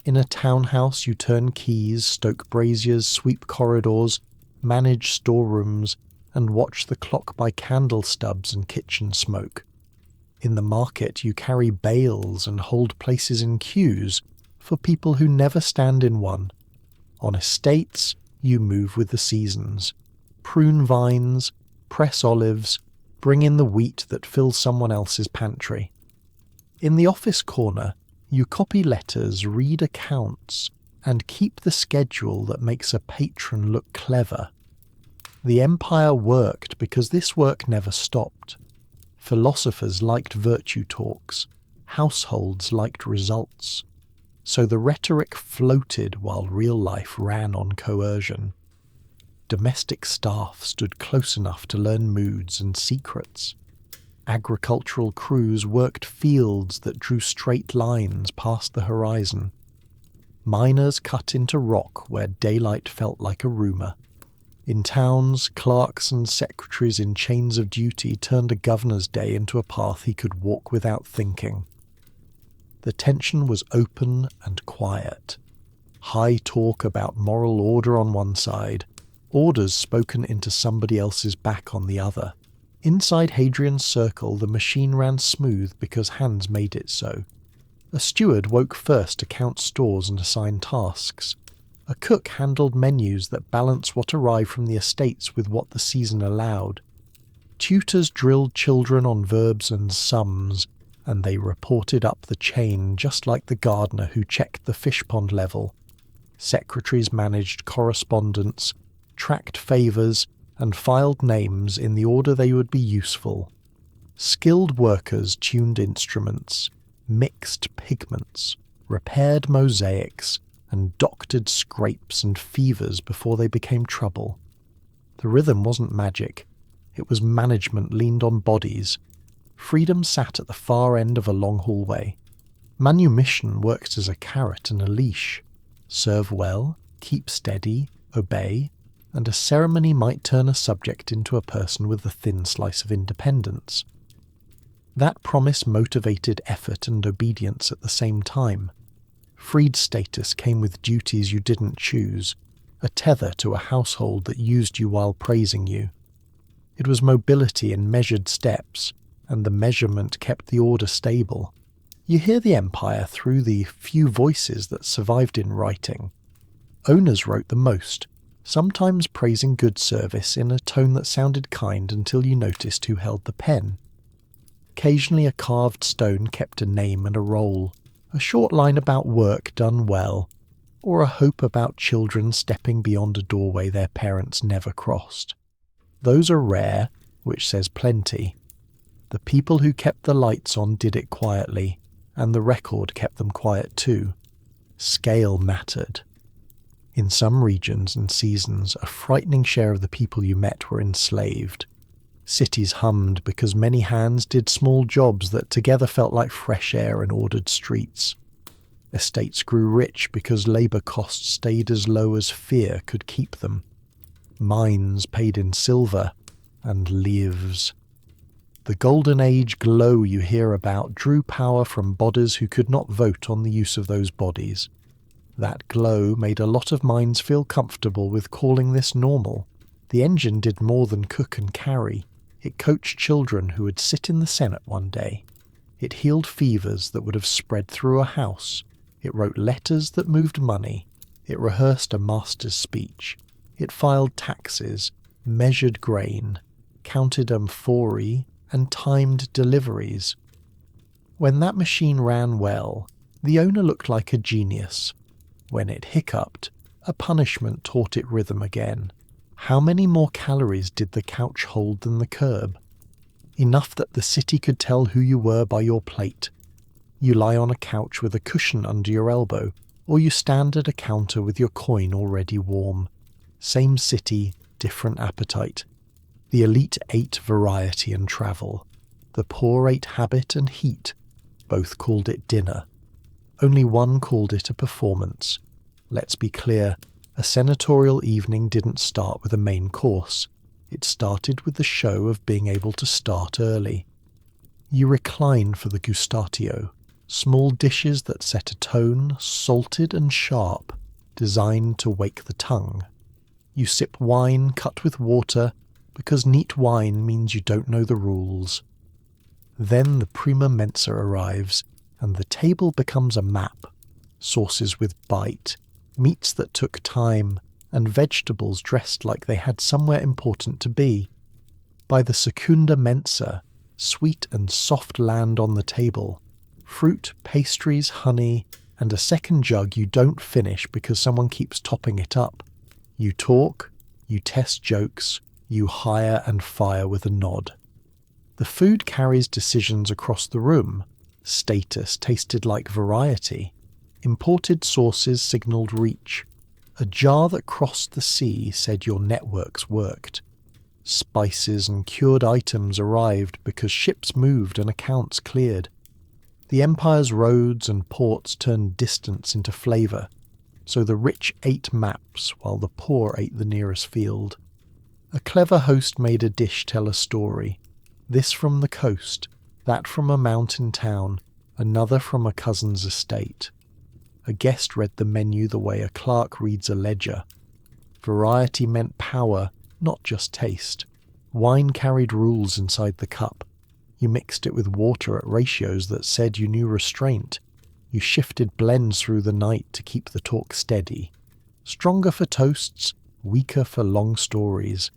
In a townhouse you turn keys, stoke braziers, sweep corridors, manage storerooms, and watch the clock by candle stubs and kitchen smoke. In the market you carry bales and hold places in queues for people who never stand in one. On estates you move with the seasons. Prune vines, press olives, bring in the wheat that fills someone else's pantry. In the office corner, you copy letters, read accounts, and keep the schedule that makes a patron look clever. The empire worked because this work never stopped. Philosophers liked virtue talks, households liked results. So the rhetoric floated while real life ran on coercion. Domestic staff stood close enough to learn moods and secrets. Agricultural crews worked fields that drew straight lines past the horizon. Miners cut into rock where daylight felt like a rumour. In towns, clerks and secretaries in chains of duty turned a governor's day into a path he could walk without thinking. The tension was open and quiet. High talk about moral order on one side, orders spoken into somebody else's back on the other. Inside Hadrian's circle, the machine ran smooth because hands made it so. A steward woke first to count stores and assign tasks. A cook handled menus that balanced what arrived from the estates with what the season allowed. Tutors drilled children on verbs and sums, and they reported up the chain just like the gardener who checked the fish pond level. Secretaries managed correspondence, tracked favours, and filed names in the order they would be useful. Skilled workers tuned instruments, mixed pigments, repaired mosaics, and doctored scrapes and fevers before they became trouble. The rhythm wasn't magic. It was management leaned on bodies. Freedom sat at the far end of a long hallway. Manumission worked as a carrot and a leash. Serve well, keep steady, obey, and a ceremony might turn a subject into a person with a thin slice of independence. That promise motivated effort and obedience at the same time. Freed status came with duties you didn't choose, a tether to a household that used you while praising you. It was mobility in measured steps, and the measurement kept the order stable. You hear the empire through the few voices that survived in writing. Owners wrote the most, sometimes praising good service in a tone that sounded kind until you noticed who held the pen. Occasionally a carved stone kept a name and a role, a short line about work done well, or a hope about children stepping beyond a doorway their parents never crossed. Those are rare, which says plenty. The people who kept the lights on did it quietly, and the record kept them quiet too. Scale mattered. In some regions and seasons, a frightening share of the people you met were enslaved. Cities hummed because many hands did small jobs that together felt like fresh air and ordered streets. Estates grew rich because labour costs stayed as low as fear could keep them. Mines paid in silver and lives. The golden age glow you hear about drew power from bodies who could not vote on the use of those bodies. That glow made a lot of minds feel comfortable with calling this normal. The engine did more than cook and carry. It coached children who would sit in the Senate one day. It healed fevers that would have spread through a house. It wrote letters that moved money. It rehearsed a master's speech. It filed taxes, measured grain, counted amphorae, and timed deliveries. When that machine ran well, the owner looked like a genius. When it hiccuped, a punishment taught it rhythm again. How many more calories did the couch hold than the curb? Enough that the city could tell who you were by your plate. You lie on a couch with a cushion under your elbow, or you stand at a counter with your coin already warm. Same city, different appetite. The elite ate variety and travel. The poor ate habit and heat. Both called it dinner. Only one called it a performance. Let's be clear, a senatorial evening didn't start with a main course. It started with the show of being able to start early. You recline for the gustatio, small dishes that set a tone, salted and sharp, designed to wake the tongue. You sip wine cut with water, because neat wine means you don't know the rules. Then the prima mensa arrives, and the table becomes a map. Sauces with bite, meats that took time, and vegetables dressed like they had somewhere important to be. By the secunda mensa, sweet and soft land on the table, fruit, pastries, honey, and a second jug you don't finish because someone keeps topping it up. You talk, you test jokes, you hire and fire with a nod. The food carries decisions across the room. Status tasted like variety. Imported sauces signalled reach. A jar that crossed the sea said your networks worked. Spices and cured items arrived because ships moved and accounts cleared. The empire's roads and ports turned distance into flavour, so the rich ate maps while the poor ate the nearest field. A clever host made a dish tell a story. This from the coast, that from a mountain town, another from a cousin's estate. A guest read the menu the way a clerk reads a ledger. Variety meant power, not just taste. Wine carried rules inside the cup. You mixed it with water at ratios that said you knew restraint. You shifted blends through the night to keep the talk steady. Stronger for toasts, weaker for long stories.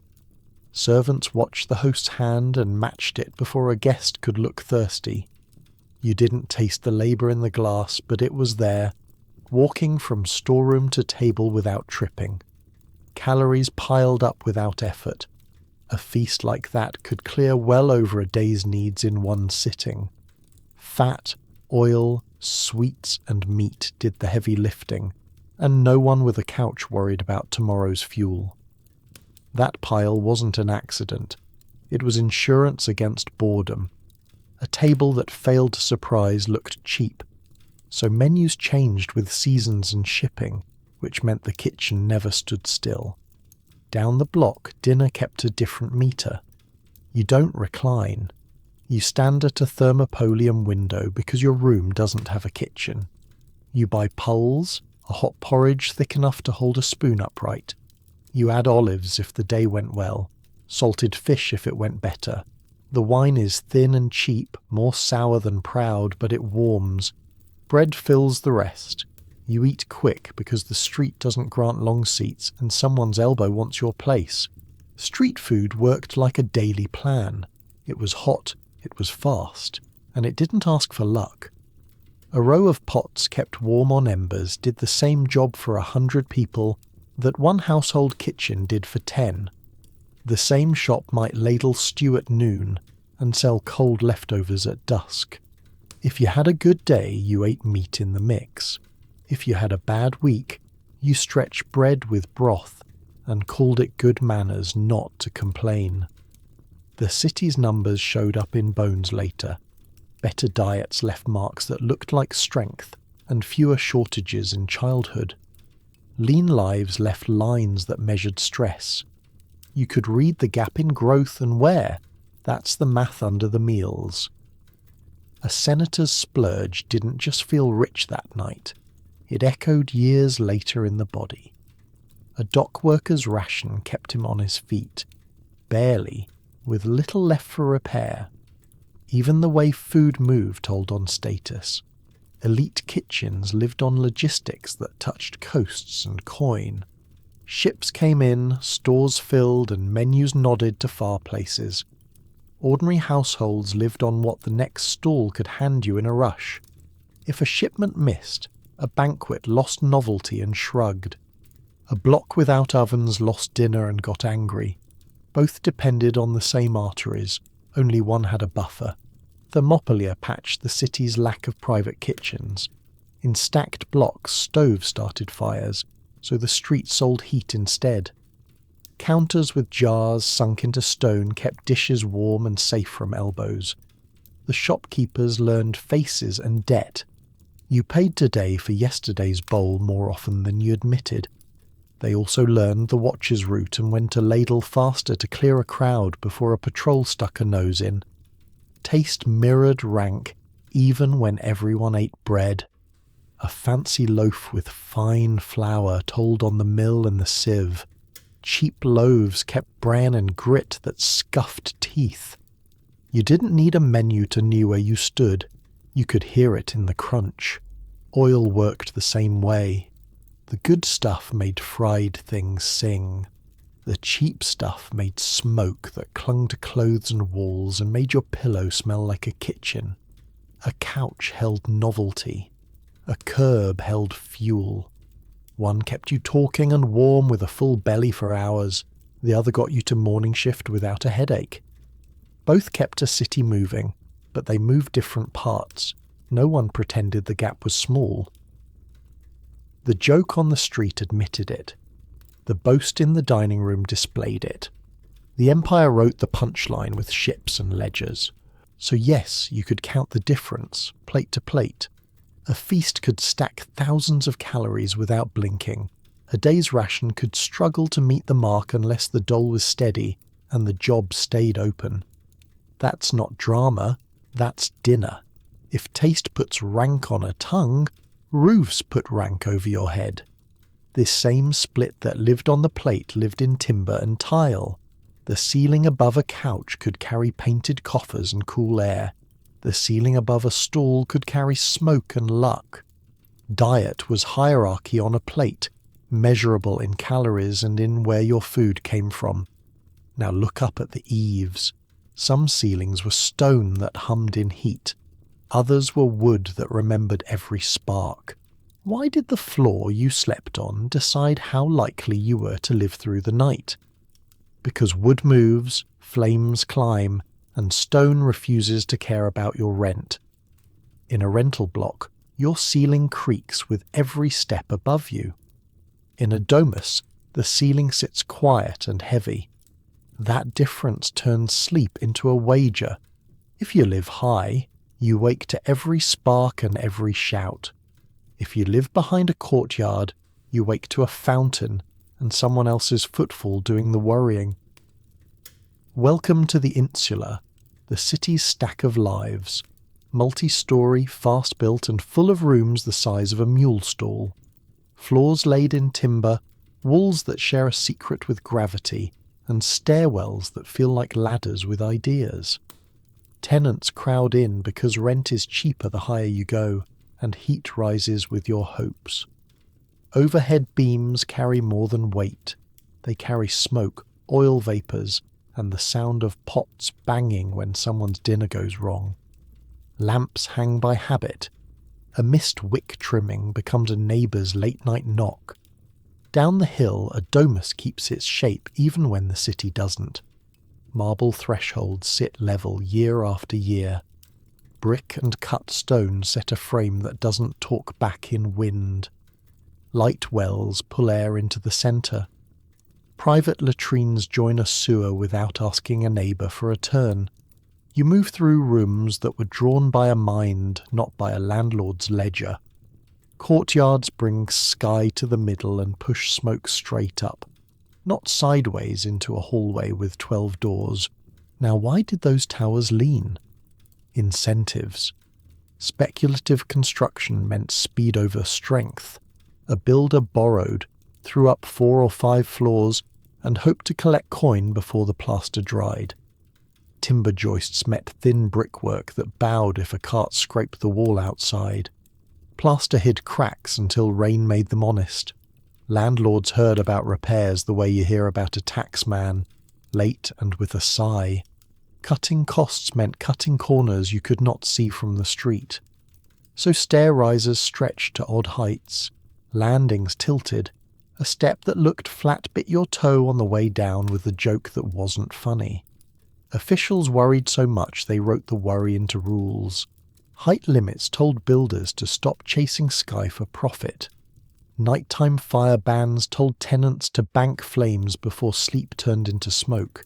Servants watched the host's hand and matched it before a guest could look thirsty. You didn't taste the labour in the glass, but it was there, walking from storeroom to table without tripping. Calories piled up without effort. A feast like that could clear well over a day's needs in one sitting. Fat, oil, sweets and meat did the heavy lifting, and no one with a couch worried about tomorrow's fuel. That pile wasn't an accident. It was insurance against boredom. A table that failed to surprise looked cheap, so menus changed with seasons and shipping, which meant the kitchen never stood still. Down the block, dinner kept a different meter. You don't recline. You stand at a thermopolium window because your room doesn't have a kitchen. You buy pulse, a hot porridge thick enough to hold a spoon upright. You add olives if the day went well, salted fish if it went better. The wine is thin and cheap, more sour than proud, but it warms. Bread fills the rest. You eat quick because the street doesn't grant long seats and someone's elbow wants your place. Street food worked like a daily plan. It was hot, it was fast, and it didn't ask for luck. A row of pots kept warm on embers did the same job for 100 people that one household kitchen did for 10. The same shop might ladle stew at noon and sell cold leftovers at dusk. If you had a good day, you ate meat in the mix. If you had a bad week, you stretched bread with broth and called it good manners not to complain. The city's numbers showed up in bones later. Better diets left marks that looked like strength and fewer shortages in childhood. Lean lives left lines that measured stress. You could read the gap in growth and wear. That's the math under the meals. A senator's splurge didn't just feel rich that night. It echoed years later in the body. A dock worker's ration kept him on his feet, barely, with little left for repair. Even the way food moved told on status. Elite kitchens lived on logistics that touched coasts and coin. Ships came in, stores filled, and menus nodded to far places. Ordinary households lived on what the next stall could hand you in a rush. If a shipment missed, a banquet lost novelty and shrugged. A block without ovens lost dinner and got angry. Both depended on the same arteries, only one had a buffer. Thermopolia patched the city's lack of private kitchens. In stacked blocks, stoves started fires, so the street sold heat instead. Counters with jars sunk into stone kept dishes warm and safe from elbows. The shopkeepers learned faces and debt. You paid today for yesterday's bowl more often than you admitted. They also learned the watch's route and when to ladle faster to clear a crowd before a patrol stuck a nose in. Taste mirrored rank even when everyone ate bread. A fancy loaf with fine flour told on the mill and the sieve. Cheap loaves kept bran and grit that scuffed teeth. You didn't need a menu to know where you stood. You could hear it in the crunch. Oil worked the same way. The good stuff made fried things sing. The cheap stuff made smoke that clung to clothes and walls and made your pillow smell like a kitchen. A couch held novelty. A curb held fuel. One kept you talking and warm with a full belly for hours. The other got you to morning shift without a headache. Both kept a city moving, but they moved different parts. No one pretended the gap was small. The joke on the street admitted it. The boast in the dining room displayed it. The Empire wrote the punchline with ships and ledgers. So yes, you could count the difference, plate to plate. A feast could stack thousands of calories without blinking. A day's ration could struggle to meet the mark unless the dole was steady and the job stayed open. That's not drama, that's dinner. If taste puts rank on a tongue, roofs put rank over your head. This same split that lived on the plate lived in timber and tile. The ceiling above a couch could carry painted coffers and cool air. The ceiling above a stall could carry smoke and luck. Diet was hierarchy on a plate, measurable in calories and in where your food came from. Now look up at the eaves. Some ceilings were stone that hummed in heat. Others were wood that remembered every spark. Why did the floor you slept on decide how likely you were to live through the night? Because wood moves, flames climb, and stone refuses to care about your rent. In a rental block, your ceiling creaks with every step above you. In a domus, the ceiling sits quiet and heavy. That difference turns sleep into a wager. If you live high, you wake to every spark and every shout. If you live behind a courtyard, you wake to a fountain and someone else's footfall doing the worrying. Welcome to the insula, the city's stack of lives. Multi-storey, fast-built and full of rooms the size of a mule stall. Floors laid in timber, walls that share a secret with gravity, and stairwells that feel like ladders with ideas. Tenants crowd in because rent is cheaper the higher you go, and heat rises with your hopes. Overhead beams carry more than weight. They carry smoke, oil vapours, and the sound of pots banging when someone's dinner goes wrong. Lamps hang by habit. A mist wick trimming becomes a neighbour's late-night knock. Down the hill, a domus keeps its shape even when the city doesn't. Marble thresholds sit level year after year. Brick and cut stone set a frame that doesn't talk back in wind. Light wells pull air into the centre. Private latrines join a sewer without asking a neighbour for a turn. You move through rooms that were drawn by a mind, not by a landlord's ledger. Courtyards bring sky to the middle and push smoke straight up, not sideways into a hallway with 12 doors. Now why did those towers lean? Incentives. Speculative construction meant speed over strength. A builder borrowed, threw up 4 or 5 floors, and hoped to collect coin before the plaster dried. Timber joists met thin brickwork that bowed if a cart scraped the wall outside. Plaster hid cracks until rain made them honest. Landlords heard about repairs the way you hear about a taxman, late and with a sigh. Cutting costs meant cutting corners you could not see from the street. So stair risers stretched to odd heights. Landings tilted. A step that looked flat bit your toe on the way down with a joke that wasn't funny. Officials worried so much they wrote the worry into rules. Height limits told builders to stop chasing sky for profit. Nighttime fire bans told tenants to bank flames before sleep turned into smoke.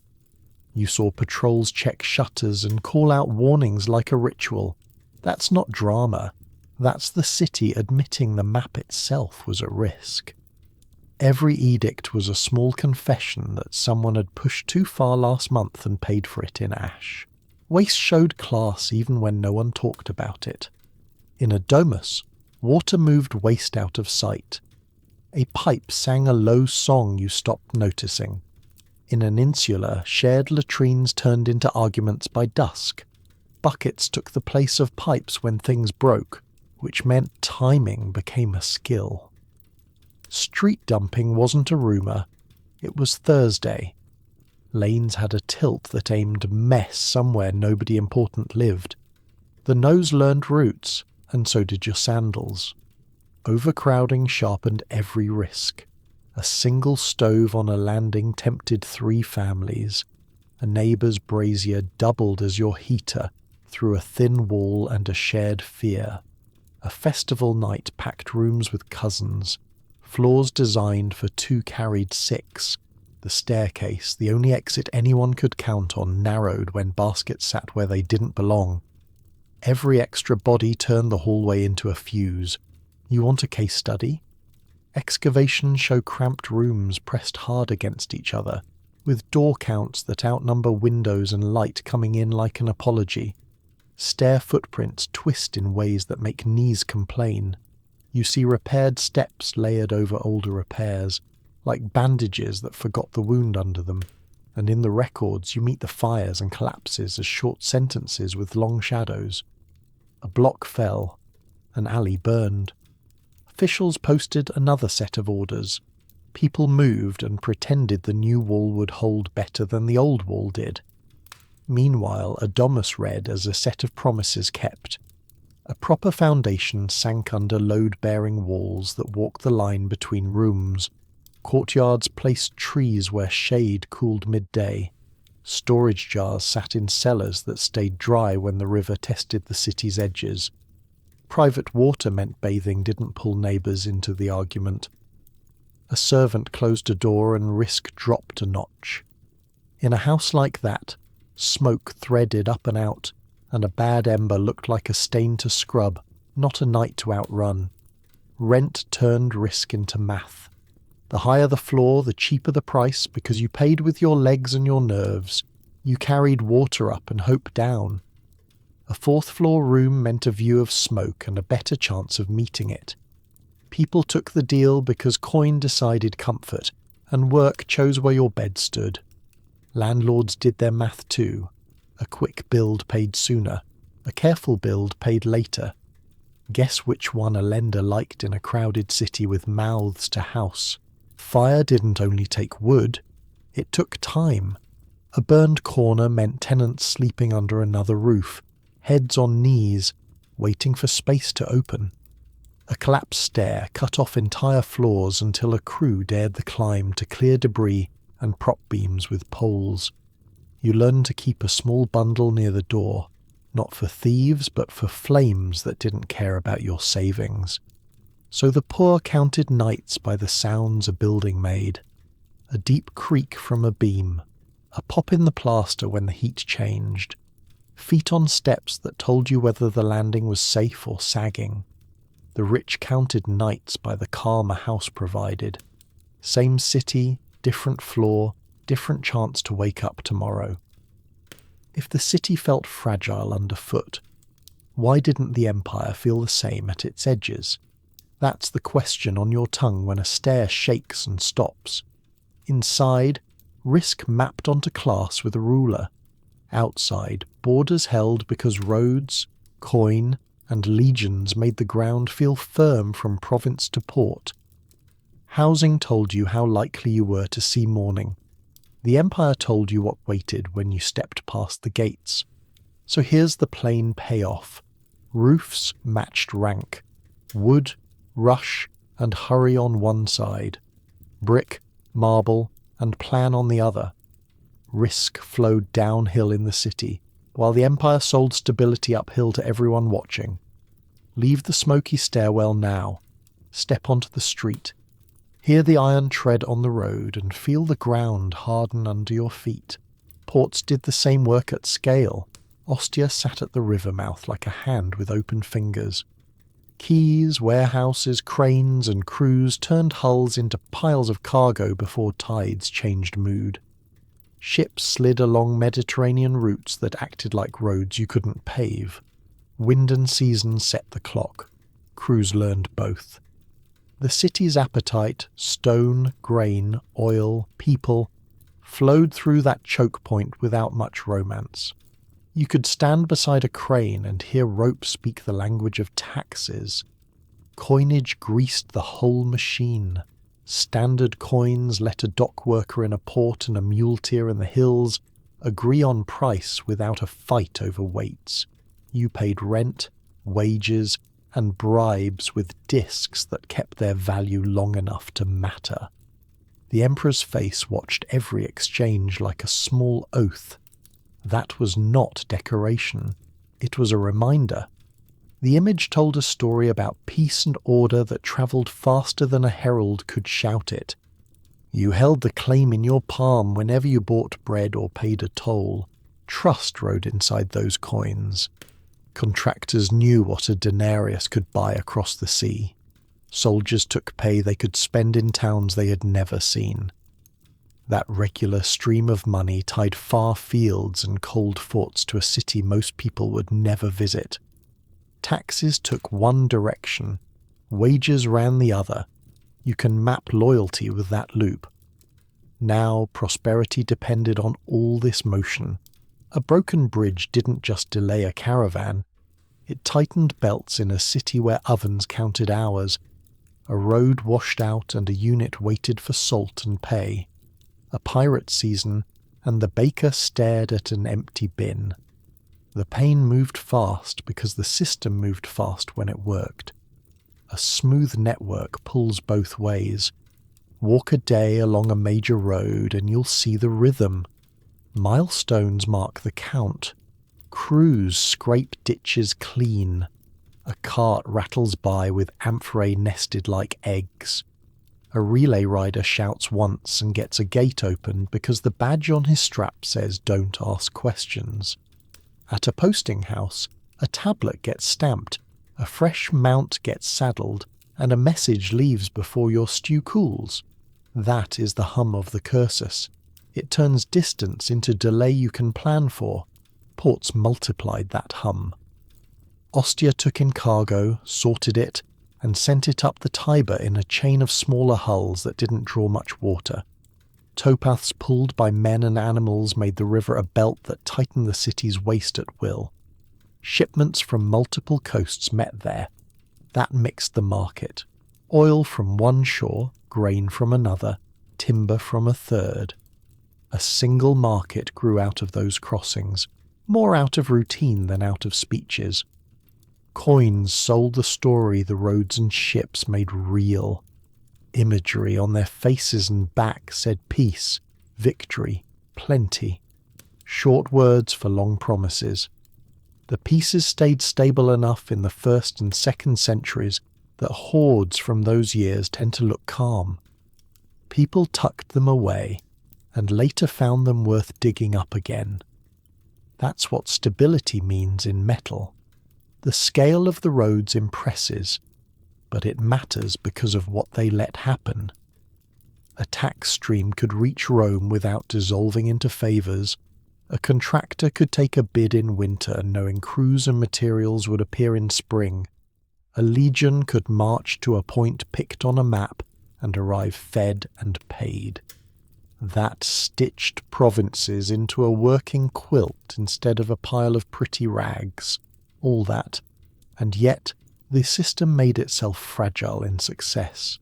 You saw patrols check shutters and call out warnings like a ritual. That's not drama. That's the city admitting the map itself was at risk. Every edict was a small confession that someone had pushed too far last month and paid for it in ash. Waste showed class even when no one talked about it. In a domus, water moved waste out of sight. A pipe sang a low song you stopped noticing. In an insula, shared latrines turned into arguments by dusk. Buckets took the place of pipes when things broke, which meant timing became a skill. Street dumping wasn't a rumour, it was Thursday. Lanes had a tilt that aimed mess somewhere nobody important lived. The nose learned routes, and so did your sandals. Overcrowding sharpened every risk. A single stove on a landing tempted 3 families. A neighbour's brazier doubled as your heater through a thin wall and a shared fear. A festival night packed rooms with cousins. Floors designed for 2 carried 6. The staircase, the only exit anyone could count on, narrowed when baskets sat where they didn't belong. Every extra body turned the hallway into a fuse. You want a case study? Excavations show cramped rooms pressed hard against each other, with door counts that outnumber windows and light coming in like an apology. Stair footprints twist in ways that make knees complain. You see repaired steps layered over older repairs, like bandages that forgot the wound under them, and in the records you meet the fires and collapses as short sentences with long shadows. A block fell, an alley burned. Officials posted another set of orders. People moved and pretended the new wall would hold better than the old wall did. Meanwhile, a domus read as a set of promises kept. A proper foundation sank under load-bearing walls that walked the line between rooms. Courtyards placed trees where shade cooled midday. Storage jars sat in cellars that stayed dry when the river tested the city's edges. Private water meant bathing didn't pull neighbours into the argument. A servant closed a door and risk dropped a notch. In a house like that, smoke threaded up and out, and a bad ember looked like a stain to scrub, not a night to outrun. Rent turned risk into math. The higher the floor, the cheaper the price, because you paid with your legs and your nerves. You carried water up and hope down. A 4th-floor room meant a view of smoke and a better chance of meeting it. People took the deal because coin decided comfort, and work chose where your bed stood. Landlords did their math too. A quick build paid sooner. A careful build paid later. Guess which one a lender liked in a crowded city with mouths to house. Fire didn't only take wood, it took time. A burned corner meant tenants sleeping under another roof, heads on knees, waiting for space to open. A collapsed stair cut off entire floors until a crew dared the climb to clear debris and prop beams with poles. You learned to keep a small bundle near the door, not for thieves but for flames that didn't care about your savings. So the poor counted nights by the sounds a building made. A deep creak from a beam, a pop in the plaster when the heat changed, feet on steps that told you whether the landing was safe or sagging. The rich counted nights by the calm a house provided. Same city, different floor, different chance to wake up tomorrow. If the city felt fragile underfoot, why didn't the empire feel the same at its edges? That's the question on your tongue when a stair shakes and stops. Inside, risk mapped onto class with a ruler. Outside, borders held because roads, coin, and legions made the ground feel firm from province to port. Housing told you how likely you were to see morning. The empire told you what waited when you stepped past the gates. So here's the plain payoff. Roofs matched rank. Wood, rush, and hurry on one side. Brick, marble, and plan on the other. Risk flowed downhill in the city, while the empire sold stability uphill to everyone watching. Leave the smoky stairwell now. Step onto the street. Hear the iron tread on the road and feel the ground harden under your feet. Ports did the same work at scale. Ostia sat at the river mouth like a hand with open fingers. Quays, warehouses, cranes, and crews turned hulls into piles of cargo before tides changed mood. Ships slid along Mediterranean routes that acted like roads you couldn't pave. Wind and season set the clock. Crews learned both. The city's appetite, stone, grain, oil, people, flowed through that choke point without much romance. You could stand beside a crane and hear rope speak the language of taxes. Coinage greased the whole machine. Standard coins let a dock worker in a port and a muleteer in the hills agree on price without a fight over weights. You paid rent, wages, and bribes with discs that kept their value long enough to matter. The emperor's face watched every exchange like a small oath. That was not decoration. It was a reminder. The image told a story about peace and order that travelled faster than a herald could shout it. You held the claim in your palm whenever you bought bread or paid a toll. Trust rode inside those coins. Contractors knew what a denarius could buy across the sea. Soldiers took pay they could spend in towns they had never seen. That regular stream of money tied far fields and cold forts to a city most people would never visit. Taxes took one direction, wages ran the other. You can map loyalty with that loop. Now prosperity depended on all this motion. A broken bridge didn't just delay a caravan. It tightened belts in a city where ovens counted hours. A road washed out and a unit waited for salt and pay. A pirate season, and the baker stared at an empty bin. The pain moved fast because the system moved fast when it worked. A smooth network pulls both ways. Walk a day along a major road and you'll see the rhythm. Milestones mark the count. Crews scrape ditches clean. A cart rattles by with amphorae nested like eggs. A relay rider shouts once and gets a gate opened because the badge on his strap says "Don't ask questions." At a posting house, a tablet gets stamped, a fresh mount gets saddled, and a message leaves before your stew cools. That is the hum of the cursus. It turns distance into delay you can plan for. Ports multiplied that hum. Ostia took in cargo, sorted it, and sent it up the Tiber in a chain of smaller hulls that didn't draw much water. Towpaths pulled by men and animals made the river a belt that tightened the city's waist at will. Shipments from multiple coasts met there. That mixed the market. Oil from one shore, grain from another, timber from a third. A single market grew out of those crossings, more out of routine than out of speeches. Coins sold the story the roads and ships made real. Imagery on their faces and back said peace, victory, plenty. Short words for long promises. The pieces stayed stable enough in the 1st and 2nd centuries that hordes from those years tend to look calm. People tucked them away and later found them worth digging up again. That's what stability means in metal. The scale of the roads impresses, but it matters because of what they let happen. A tax stream could reach Rome without dissolving into favours. A contractor could take a bid in winter knowing crews and materials would appear in spring. A legion could march to a point picked on a map and arrive fed and paid. That stitched provinces into a working quilt instead of a pile of pretty rags. All that. And yet, the system made itself fragile in success.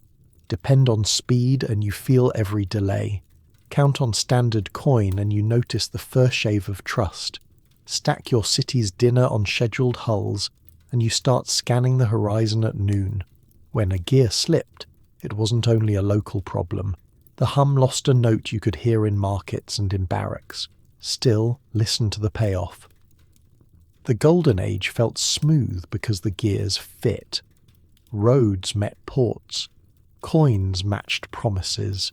Depend on speed and you feel every delay. Count on standard coin and you notice the first shave of trust. Stack your city's dinner on scheduled hulls and you start scanning the horizon at noon. When a gear slipped, it wasn't only a local problem. The hum lost a note you could hear in markets and in barracks. Still, listen to the payoff. The Golden Age felt smooth because the gears fit. Roads met ports. Coins matched promises.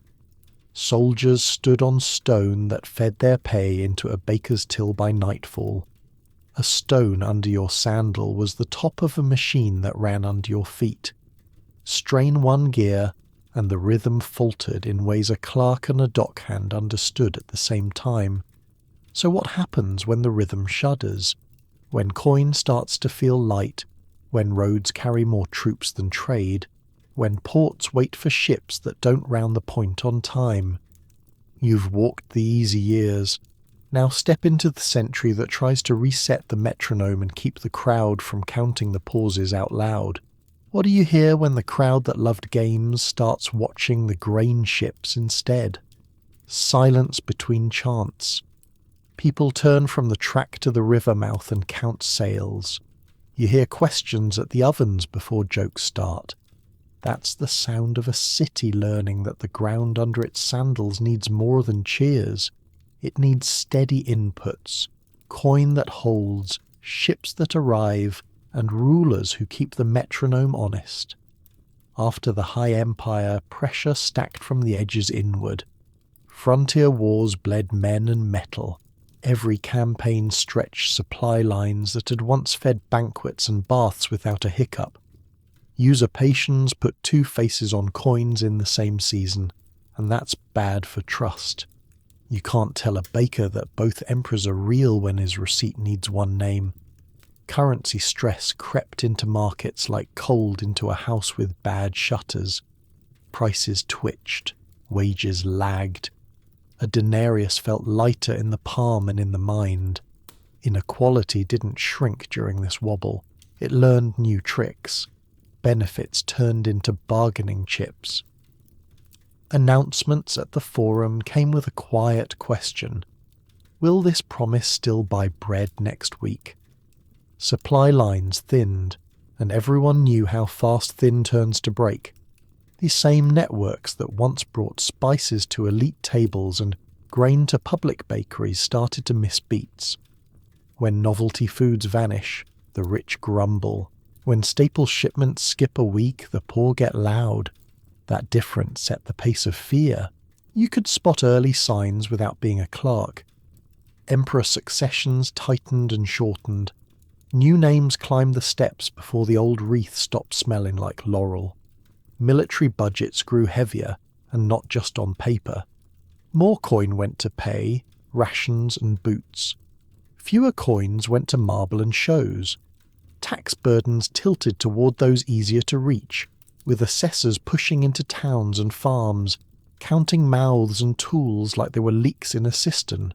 Soldiers stood on stone that fed their pay into a baker's till by nightfall. A stone under your sandal was the top of a machine that ran under your feet. Strain one gear, and the rhythm faltered in ways a clerk and a dockhand understood at the same time. So what happens when the rhythm shudders? When coin starts to feel light? When roads carry more troops than trade? When ports wait for ships that don't round the point on time? You've walked the easy years. Now step into the century that tries to reset the metronome and keep the crowd from counting the pauses out loud. What do you hear when the crowd that loved games starts watching the grain ships instead? Silence between chants. People turn from the track to the river mouth and count sails. You hear questions at the ovens before jokes start. That's the sound of a city learning that the ground under its sandals needs more than cheers. It needs steady inputs, coin that holds, ships that arrive, and rulers who keep the metronome honest. After the high empire, pressure stacked from the edges inward. Frontier wars bled men and metal. Every campaign stretched supply lines that had once fed banquets and baths without a hiccup. Usurpations put two faces on coins in the same season, and that's bad for trust. You can't tell a baker that both emperors are real when his receipt needs one name. Currency stress crept into markets like cold into a house with bad shutters. Prices twitched, wages lagged. A denarius felt lighter in the palm and in the mind. Inequality didn't shrink during this wobble. It learned new tricks. Benefits turned into bargaining chips. Announcements at the forum came with a quiet question. Will this promise still buy bread next week? Supply lines thinned, and everyone knew how fast thin turns to break. These same networks that once brought spices to elite tables and grain to public bakeries started to miss beats. When novelty foods vanish, the rich grumble. When staple shipments skip a week, the poor get loud. That difference set the pace of fear. You could spot early signs without being a clerk. Emperor successions tightened and shortened. New names climbed the steps before the old wreath stopped smelling like laurel. Military budgets grew heavier, and not just on paper. More coin went to pay, rations and boots. Fewer coins went to marble and shows. Tax burdens tilted toward those easier to reach, with assessors pushing into towns and farms, counting mouths and tools like there were leaks in a cistern.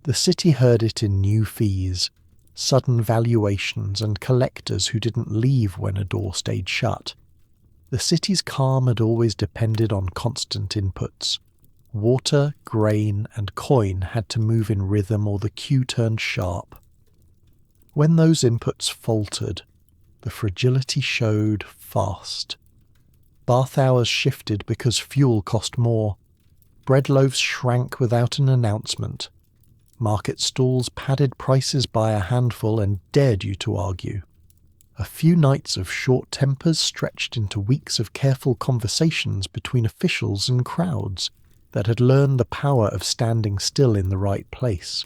The city heard it in new fees, sudden valuations and collectors who didn't leave when a door stayed shut. The city's calm had always depended on constant inputs. Water, grain, and coin had to move in rhythm or the queue turned sharp. When those inputs faltered, the fragility showed fast. Bath hours shifted because fuel cost more. Bread loaves shrank without an announcement. Market stalls padded prices by a handful and dared you to argue. A few nights of short tempers stretched into weeks of careful conversations between officials and crowds that had learned the power of standing still in the right place.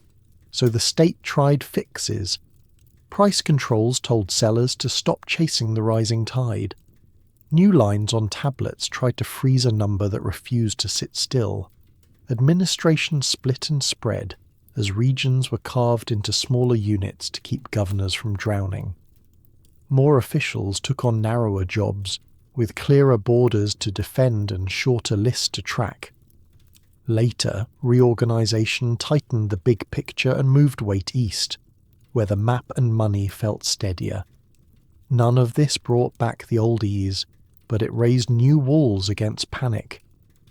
So the state tried fixes. Price controls told sellers to stop chasing the rising tide. New lines on tablets tried to freeze a number that refused to sit still. Administration split and spread as regions were carved into smaller units to keep governors from drowning. More officials took on narrower jobs, with clearer borders to defend and shorter lists to track. Later, reorganization tightened the big picture and moved weight east, where the map and money felt steadier. None of this brought back the old ease, but it raised new walls against panic.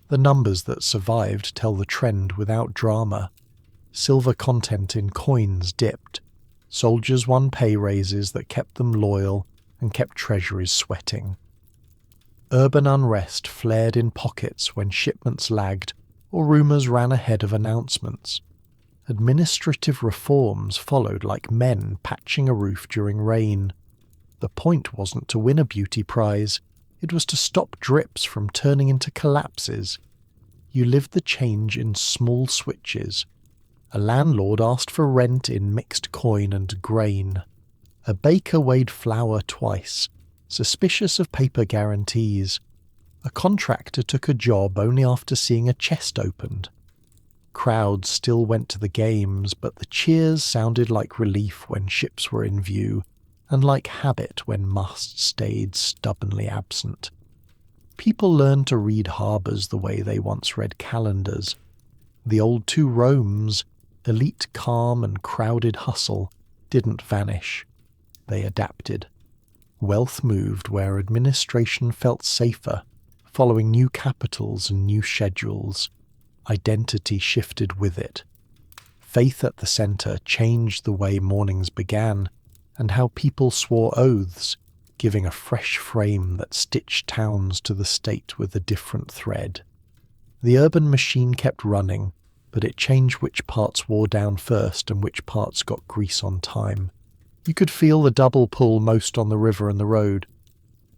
The numbers that survived tell the trend without drama. Silver content in coins dipped. Soldiers won pay raises that kept them loyal and kept treasuries sweating. Urban unrest flared in pockets when shipments lagged or rumours ran ahead of announcements. Administrative reforms followed like men patching a roof during rain. The point wasn't to win a beauty prize, it was to stop drips from turning into collapses. You lived the change in small switches. A landlord asked for rent in mixed coin and grain. A baker weighed flour twice, suspicious of paper guarantees. A contractor took a job only after seeing a chest opened. Crowds still went to the games, but the cheers sounded like relief when ships were in view, and like habit when must stayed stubbornly absent. People learned to read harbours the way they once read calendars. The old two Romes, elite calm and crowded hustle, didn't vanish. They adapted. Wealth moved where administration felt safer, following new capitals and new schedules. Identity shifted with it. Faith at the centre changed the way mornings began, and how people swore oaths, giving a fresh frame that stitched towns to the state with a different thread. The urban machine kept running, but it changed which parts wore down first and which parts got grease on time. You could feel the double pull most on the river and the road.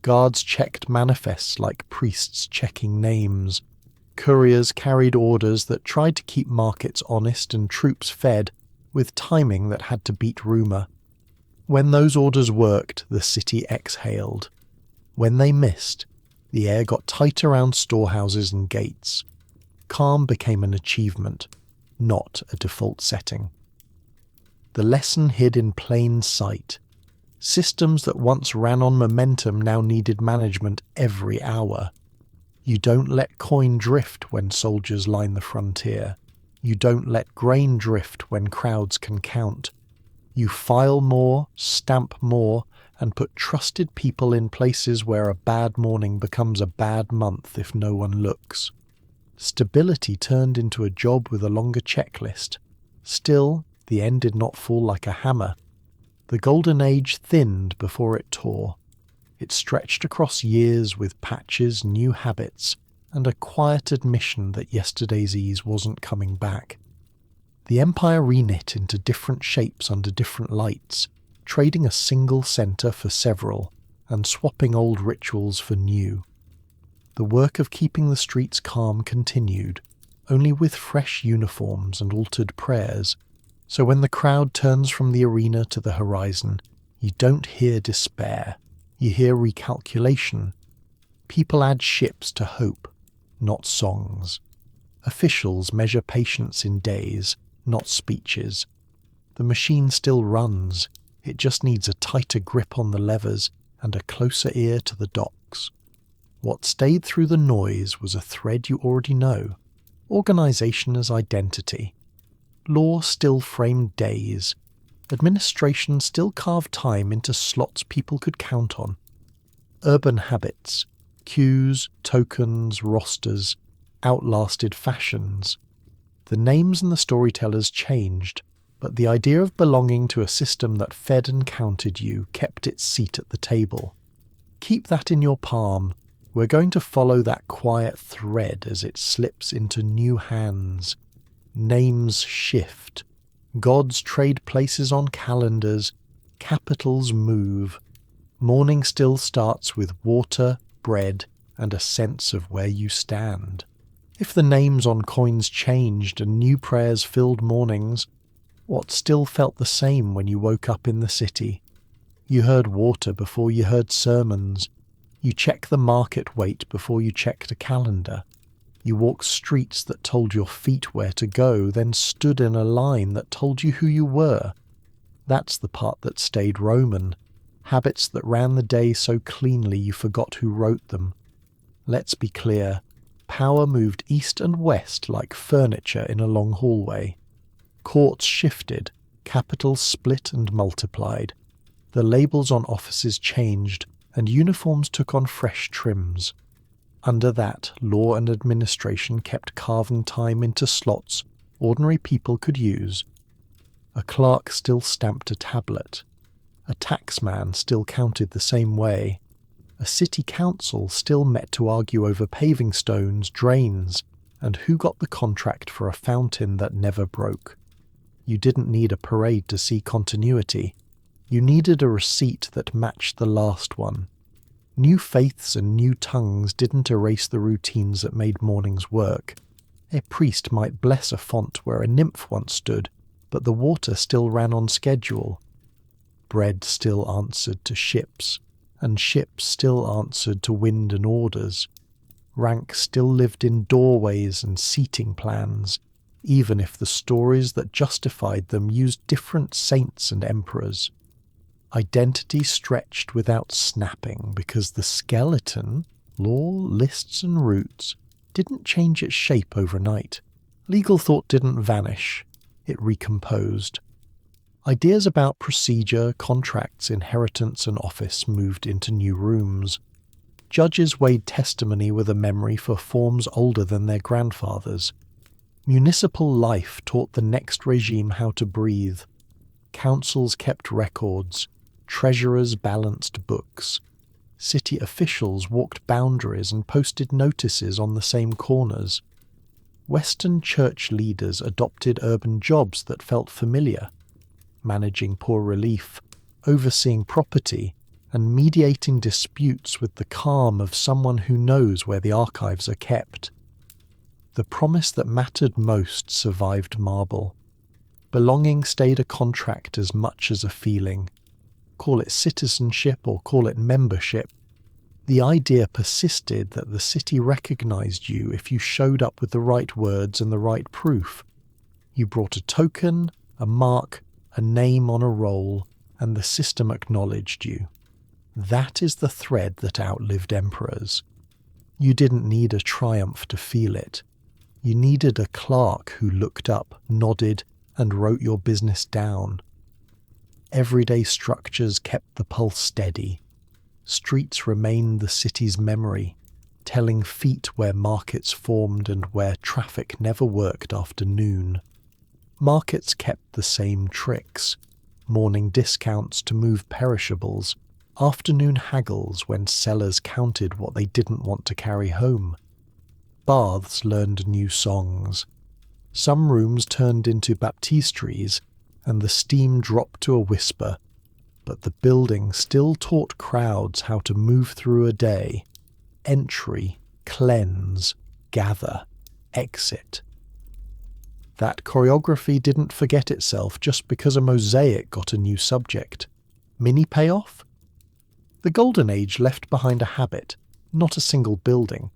Guards checked manifests like priests checking names. Couriers carried orders that tried to keep markets honest and troops fed, with timing that had to beat rumour. When those orders worked, the city exhaled. When they missed, the air got tight around storehouses and gates. Calm became an achievement, not a default setting. The lesson hid in plain sight. Systems that once ran on momentum now needed management every hour. You don't let coin drift when soldiers line the frontier. You don't let grain drift when crowds can count. You file more, stamp more, and put trusted people in places where a bad morning becomes a bad month if no one looks. Stability turned into a job with a longer checklist. Still, the end did not fall like a hammer. The golden age thinned before it tore. It stretched across years with patches, new habits, and a quiet admission that yesterday's ease wasn't coming back. The empire reknit into different shapes under different lights, trading a single centre for several, and swapping old rituals for new. The work of keeping the streets calm continued, only with fresh uniforms and altered prayers, so when the crowd turns from the arena to the horizon, you don't hear despair. You hear recalculation. People add ships to hope, not songs. Officials measure patience in days, not speeches. The machine still runs. It just needs a tighter grip on the levers and a closer ear to the docks. What stayed through the noise was a thread you already know. Organisation as identity. Law still framed days. Administration still carved time into slots people could count on. Urban habits, queues, tokens, rosters, outlasted fashions. The names and the storytellers changed, but the idea of belonging to a system that fed and counted you kept its seat at the table. Keep that in your palm. We're going to follow that quiet thread as it slips into new hands. Names shift. Gods trade places on calendars, capitals move. Morning still starts with water, bread, and a sense of where you stand. If the names on coins changed and new prayers filled mornings, what still felt the same when you woke up in the city? You heard water before you heard sermons. You checked the market weight before you checked a calendar. You walked streets that told your feet where to go, then stood in a line that told you who you were. That's the part that stayed Roman. Habits that ran the day so cleanly you forgot who wrote them. Let's be clear. Power moved east and west like furniture in a long hallway. Courts shifted, capitals split and multiplied. The labels on offices changed, and uniforms took on fresh trims. Under that, law and administration kept carving time into slots ordinary people could use. A clerk still stamped a tablet. A taxman still counted the same way. A city council still met to argue over paving stones, drains, and who got the contract for a fountain that never broke. You didn't need a parade to see continuity. You needed a receipt that matched the last one. New faiths and new tongues didn't erase the routines that made mornings work. A priest might bless a font where a nymph once stood, but the water still ran on schedule. Bread still answered to ships, and ships still answered to wind and orders. Rank still lived in doorways and seating plans, even if the stories that justified them used different saints and emperors. Identity stretched without snapping because the skeleton, law, lists and roots, didn't change its shape overnight. Legal thought didn't vanish, it recomposed. Ideas about procedure, contracts, inheritance and office moved into new rooms. Judges weighed testimony with a memory for forms older than their grandfathers. Municipal life taught the next regime how to breathe. Councils kept records. Treasurers balanced books. City officials walked boundaries and posted notices on the same corners. Western church leaders adopted urban jobs that felt familiar, managing poor relief, overseeing property, and mediating disputes with the calm of someone who knows where the archives are kept. The promise that mattered most survived marble. Belonging stayed a contract as much as a feeling. Call it citizenship or call it membership. The idea persisted that the city recognized you if you showed up with the right words and the right proof. You brought a token, a mark, a name on a roll, and the system acknowledged you. That is the thread that outlived emperors. You didn't need a triumph to feel it. You needed a clerk who looked up, nodded, and wrote your business down. Everyday structures kept the pulse steady. Streets remained the city's memory, telling feet where markets formed and where traffic never worked after noon. Markets kept the same tricks: morning discounts to move perishables, afternoon haggles when sellers counted what they didn't want to carry home. Baths learned new songs. Some rooms turned into baptistries, and the steam dropped to a whisper, but the building still taught crowds how to move through a day. Entry, cleanse, gather, exit. That choreography didn't forget itself just because a mosaic got a new subject. Mini payoff? The Golden Age left behind a habit, not a single building.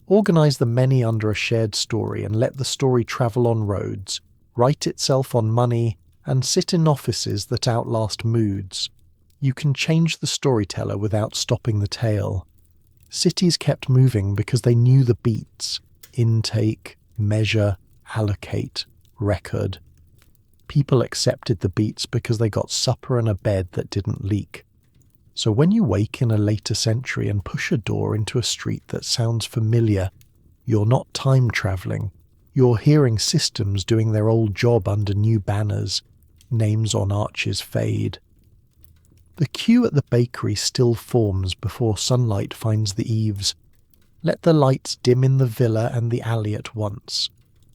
Organize the many under a shared story and let the story travel on roads, write itself on money, and sit in offices that outlast moods. You can change the storyteller without stopping the tale. Cities kept moving because they knew the beats: intake, measure, allocate, record. People accepted the beats because they got supper and a bed that didn't leak. So when you wake in a later century and push a door into a street that sounds familiar, you're not time travelling. You're hearing systems doing their old job under new banners. Names on arches fade. The queue at the bakery still forms before sunlight finds the eaves. Let the lights dim in the villa and the alley at once,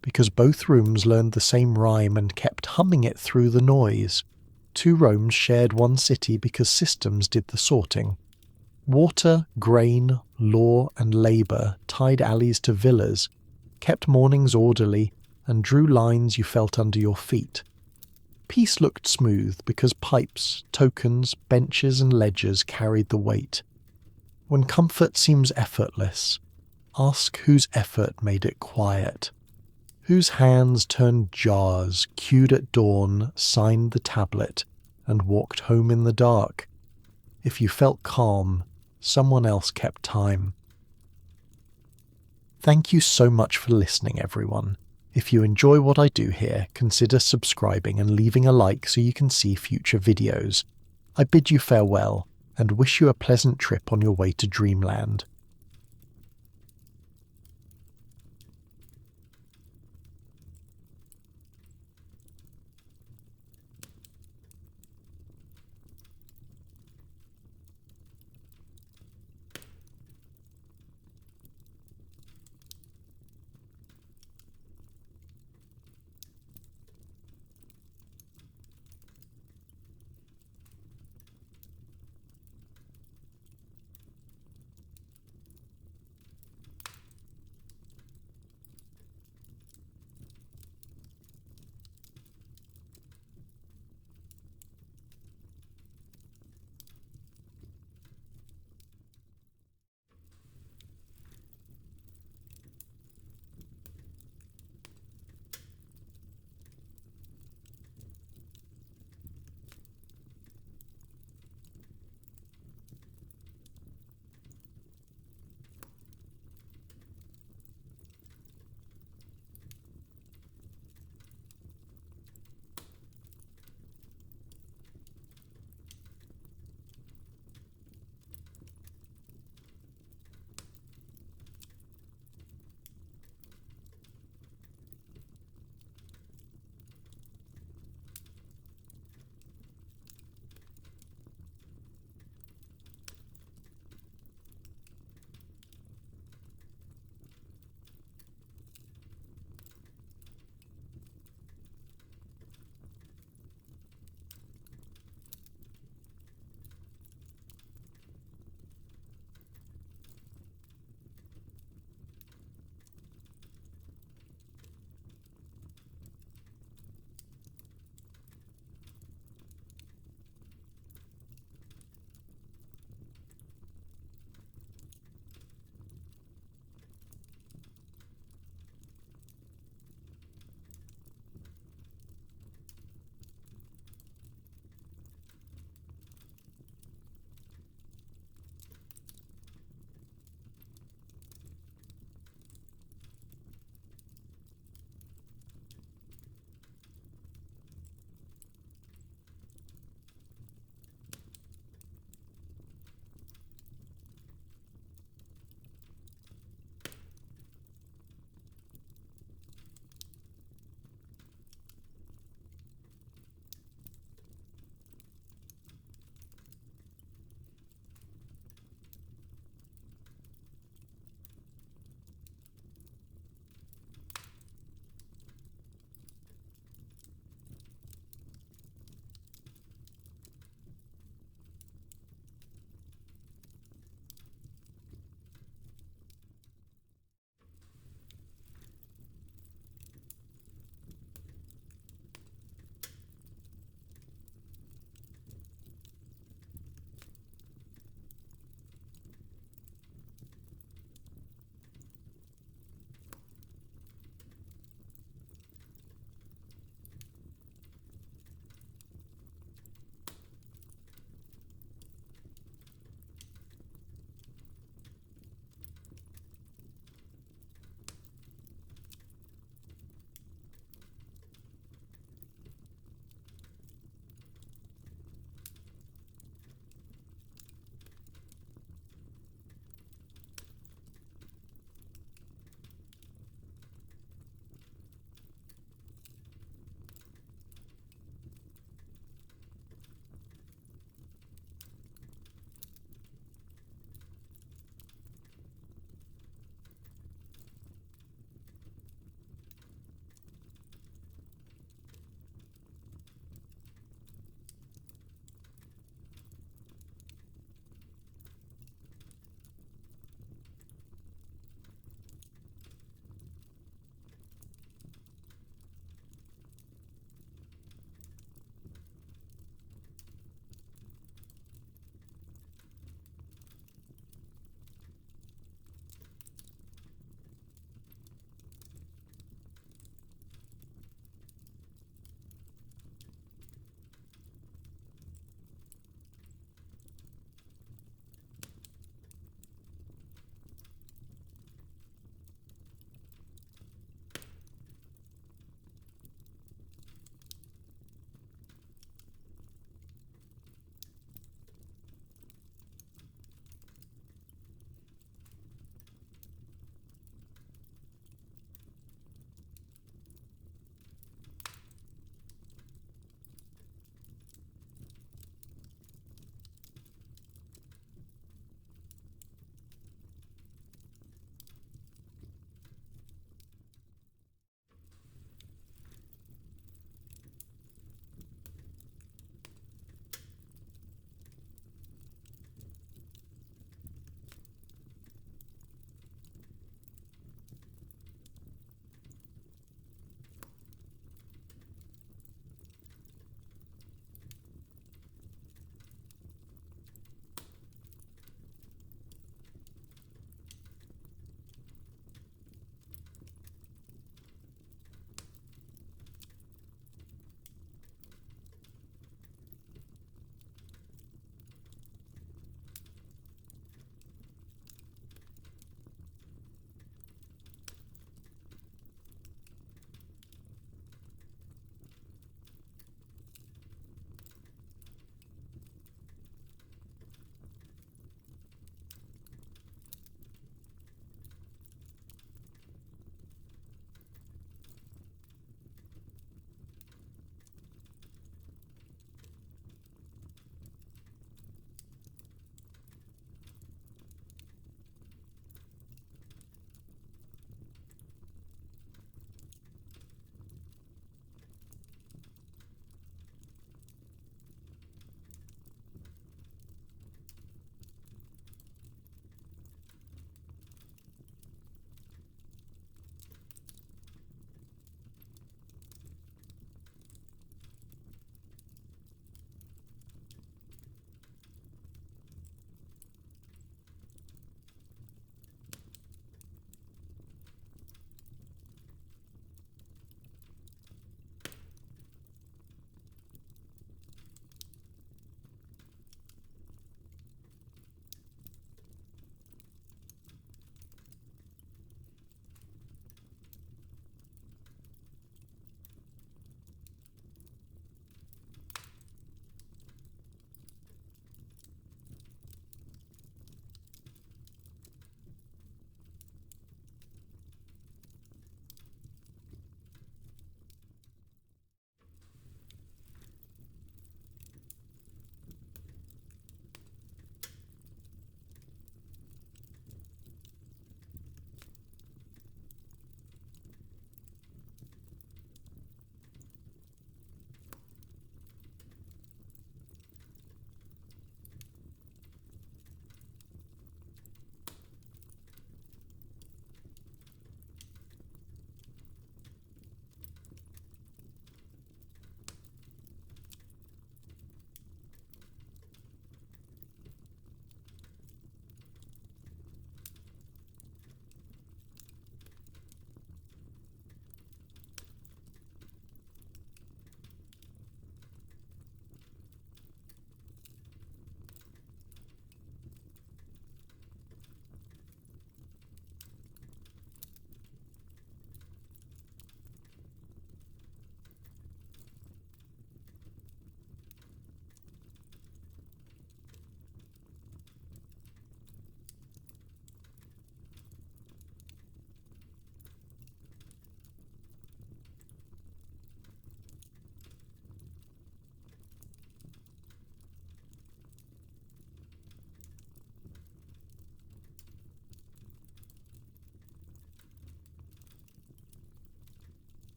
because both rooms learned the same rhyme and kept humming it through the noise. Two Romes shared one city because systems did the sorting. Water, grain, law, and labour tied alleys to villas, kept mornings orderly, and drew lines you felt under your feet. Peace looked smooth because pipes, tokens, benches, and ledgers carried the weight. When comfort seems effortless, ask whose effort made it quiet. Whose hands turned jars, queued at dawn, signed the tablet, and walked home in the dark. If you felt calm, someone else kept time. Thank you so much for listening, everyone. If you enjoy what I do here, consider subscribing and leaving a like so you can see future videos. I bid you farewell, and wish you a pleasant trip on your way to dreamland.